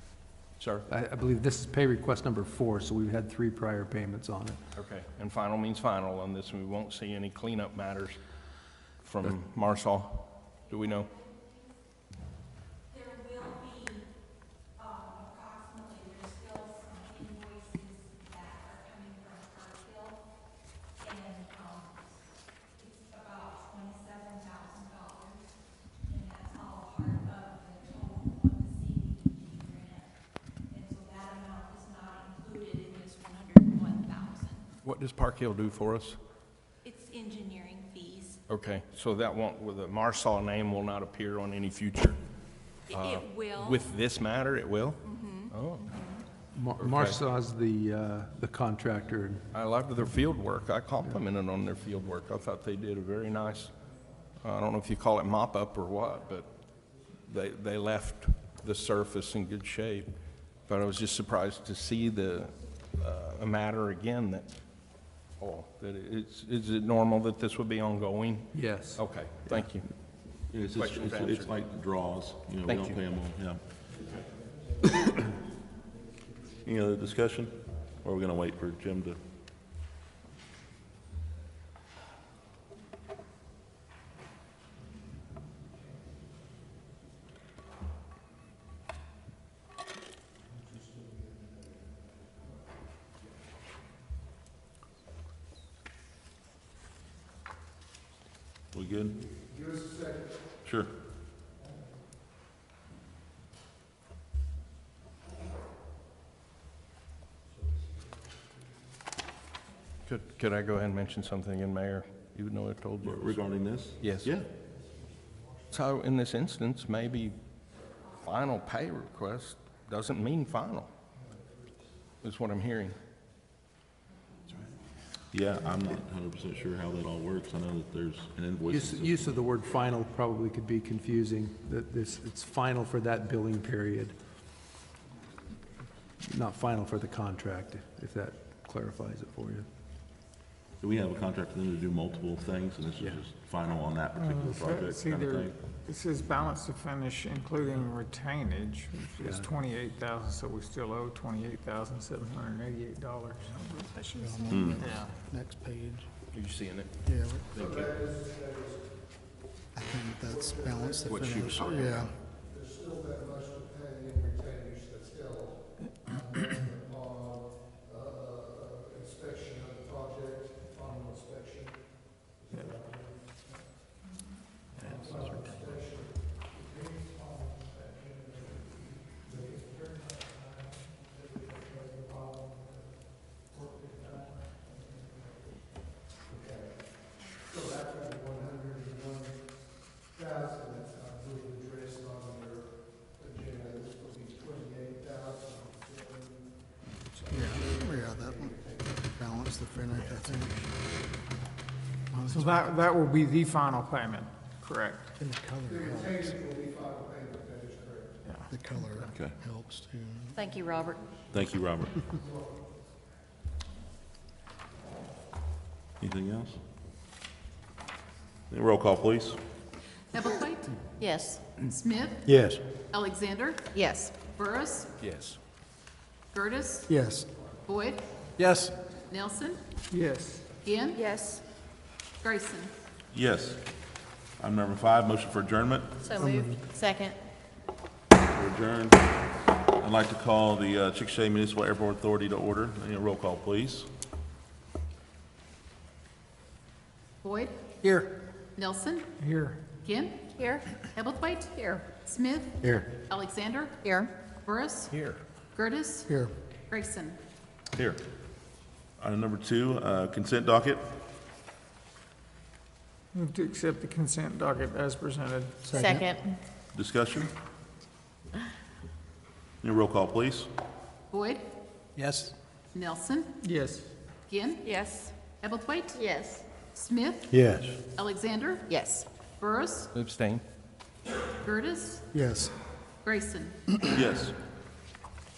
[SPEAKER 8] Sir?
[SPEAKER 3] I believe this is pay request number 4, so we've had 3 prior payments on it.
[SPEAKER 8] Okay, and final means final on this, and we won't see any cleanup matters from Marsal, do we know?
[SPEAKER 16] There will be, approximately, there's still some invoices that are coming from Hartsville, and, it's about $27,000, and that's all part of the total of the CDBG grant. And so that amount is not included in this 101,000.
[SPEAKER 8] does Park Hill do for us?
[SPEAKER 16] It's engineering fees.
[SPEAKER 8] Okay, so that won't, with the Marsall name will not appear on any future?
[SPEAKER 16] It will.
[SPEAKER 8] With this matter, it will? Oh.
[SPEAKER 3] Marsaw's the contractor.
[SPEAKER 8] I loved their field work. I complimented on their field work. I thought they did a very nice, I don't know if you call it mop-up or what, but they left the surface in good shape. But I was just surprised to see a matter again that, is it normal that this would be ongoing?
[SPEAKER 3] Yes.
[SPEAKER 8] Okay, thank you.
[SPEAKER 1] It's like draws, you know, we
[SPEAKER 8] Thank
[SPEAKER 1] don't
[SPEAKER 8] you.
[SPEAKER 1] pay them all, yeah. Any other discussion? Or are we gonna wait for Jim to? We good?
[SPEAKER 5] Give us a second.
[SPEAKER 1] Sure.
[SPEAKER 8] Could I go ahead and mention something in, Mayor, even though I told you?
[SPEAKER 1] Regarding this?
[SPEAKER 8] Yes.
[SPEAKER 1] Yeah.
[SPEAKER 8] So in this instance, maybe final pay request doesn't mean final, is what I'm hearing.
[SPEAKER 1] Yeah, I'm not 100% sure how that all works. I know that there's an invoice.
[SPEAKER 3] Use of the word final probably could be confusing, that it's final for that billing period, not final for the contract, if that clarifies it for you.
[SPEAKER 1] Do we have a contract with them to do multiple things, and this is just final on that particular project
[SPEAKER 17] It's
[SPEAKER 1] kind of
[SPEAKER 17] either,
[SPEAKER 1] thing?
[SPEAKER 17] it says balance to finish, including retainage, which is
[SPEAKER 3] Yeah.
[SPEAKER 17] $28,000, so we still owe $28,788. Yeah.
[SPEAKER 14] Next page.
[SPEAKER 8] Are you seeing it?
[SPEAKER 14] Yeah,
[SPEAKER 8] Thank you.
[SPEAKER 14] I think that's balance to
[SPEAKER 8] What you
[SPEAKER 14] finish.
[SPEAKER 8] saw.
[SPEAKER 14] Yeah.
[SPEAKER 5] There's still that much to pay in retainage that's still upon inspection of the project, final inspection. So that would be 101,000, that's not really addressed on your agenda, this will be 28,000.
[SPEAKER 14] Yeah, that one, balance to finish, I think.
[SPEAKER 17] So that will be the final payment, correct?
[SPEAKER 14] And the color
[SPEAKER 5] The
[SPEAKER 14] helps.
[SPEAKER 5] retainage will be final payment, that is correct.
[SPEAKER 14] The color
[SPEAKER 1] Okay.
[SPEAKER 14] helps too.
[SPEAKER 4] Thank you, Robert.
[SPEAKER 1] Thank you, Robert. Anything else? Roll call, please.
[SPEAKER 11] Hebblethwaite?
[SPEAKER 4] Yes.
[SPEAKER 11] Smith?
[SPEAKER 15] Yes.
[SPEAKER 11] Alexander?
[SPEAKER 10] Yes.
[SPEAKER 11] Burris?
[SPEAKER 8] Yes.
[SPEAKER 11] Curtis?
[SPEAKER 14] Yes.
[SPEAKER 11] Boyd?
[SPEAKER 15] Yes.
[SPEAKER 11] Nelson?
[SPEAKER 17] Yes.
[SPEAKER 11] Ginn?
[SPEAKER 13] Yes.
[SPEAKER 11] Grayson?
[SPEAKER 1] Yes. Item number 5, motion for adjournment.
[SPEAKER 4] So moved.
[SPEAKER 10] Second.
[SPEAKER 1] We're adjourned. I'd like to call the Chickasha Municipal Airport Authority to order. Roll call, please.
[SPEAKER 11] Boyd?
[SPEAKER 15] Here.
[SPEAKER 11] Nelson?
[SPEAKER 17] Here.
[SPEAKER 11] Ginn?
[SPEAKER 13] Here?
[SPEAKER 11] Hebblethwaite? Here. Smith?
[SPEAKER 15] Here.
[SPEAKER 11] Alexander?
[SPEAKER 10] Here.
[SPEAKER 11] Burris?
[SPEAKER 8] Here.
[SPEAKER 11] Curtis?
[SPEAKER 14] Here.
[SPEAKER 11] Grayson?
[SPEAKER 1] Here. Item number 2, consent docket.
[SPEAKER 17] Move to accept the consent docket as presented.
[SPEAKER 10] Second.
[SPEAKER 1] Discussion. Roll call, please.
[SPEAKER 11] Boyd?
[SPEAKER 15] Yes.
[SPEAKER 11] Nelson?
[SPEAKER 17] Yes.
[SPEAKER 11] Ginn?
[SPEAKER 13] Yes.
[SPEAKER 11] Hebblethwaite?
[SPEAKER 4] Yes.
[SPEAKER 11] Smith?
[SPEAKER 15] Yes.
[SPEAKER 11] Alexander?
[SPEAKER 10] Yes.
[SPEAKER 11] Burris?
[SPEAKER 8] Abstain.
[SPEAKER 11] Curtis?
[SPEAKER 14] Yes.
[SPEAKER 11] Grayson?
[SPEAKER 1] Yes.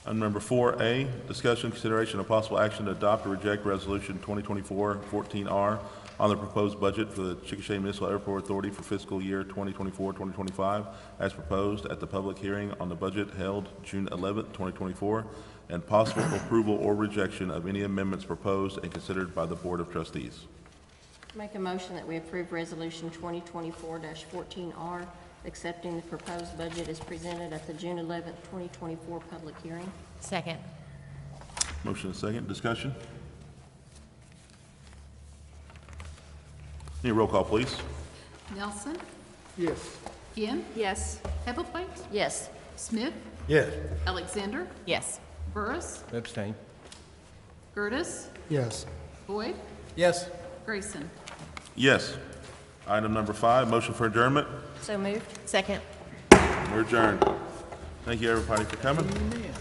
[SPEAKER 1] Item number 4A, discussion, consideration, of possible action to adopt or reject Resolution 2024-14R on the proposed budget for the Chickasha Municipal Airport Authority for fiscal year 2024-2025, as proposed at the public hearing on the budget held June 11th, 2024, and possible approval or rejection of any amendments proposed and considered by the Board of Trustees.
[SPEAKER 4] Make a motion that we approve Resolution 2024-14R, accepting the proposed budget as presented at the June 11th, 2024 public hearing.
[SPEAKER 10] Second.
[SPEAKER 1] Motion and second. Discussion. Need a roll call, please.
[SPEAKER 11] Nelson?
[SPEAKER 17] Yes.
[SPEAKER 11] Ginn?
[SPEAKER 13] Yes.
[SPEAKER 11] Hebblethwaite?
[SPEAKER 4] Yes.
[SPEAKER 11] Smith?
[SPEAKER 15] Yes.
[SPEAKER 11] Alexander?
[SPEAKER 10] Yes.
[SPEAKER 11] Burris?
[SPEAKER 8] Abstain.
[SPEAKER 11] Curtis?
[SPEAKER 14] Yes.
[SPEAKER 11] Boyd,
[SPEAKER 17] Yes.
[SPEAKER 11] Grayson.
[SPEAKER 1] Yes. Item number 5, motion for adjournment.
[SPEAKER 4] So moved.
[SPEAKER 10] Second.
[SPEAKER 1] We're adjourned. Thank you, everybody, for coming.
[SPEAKER 17] Amen.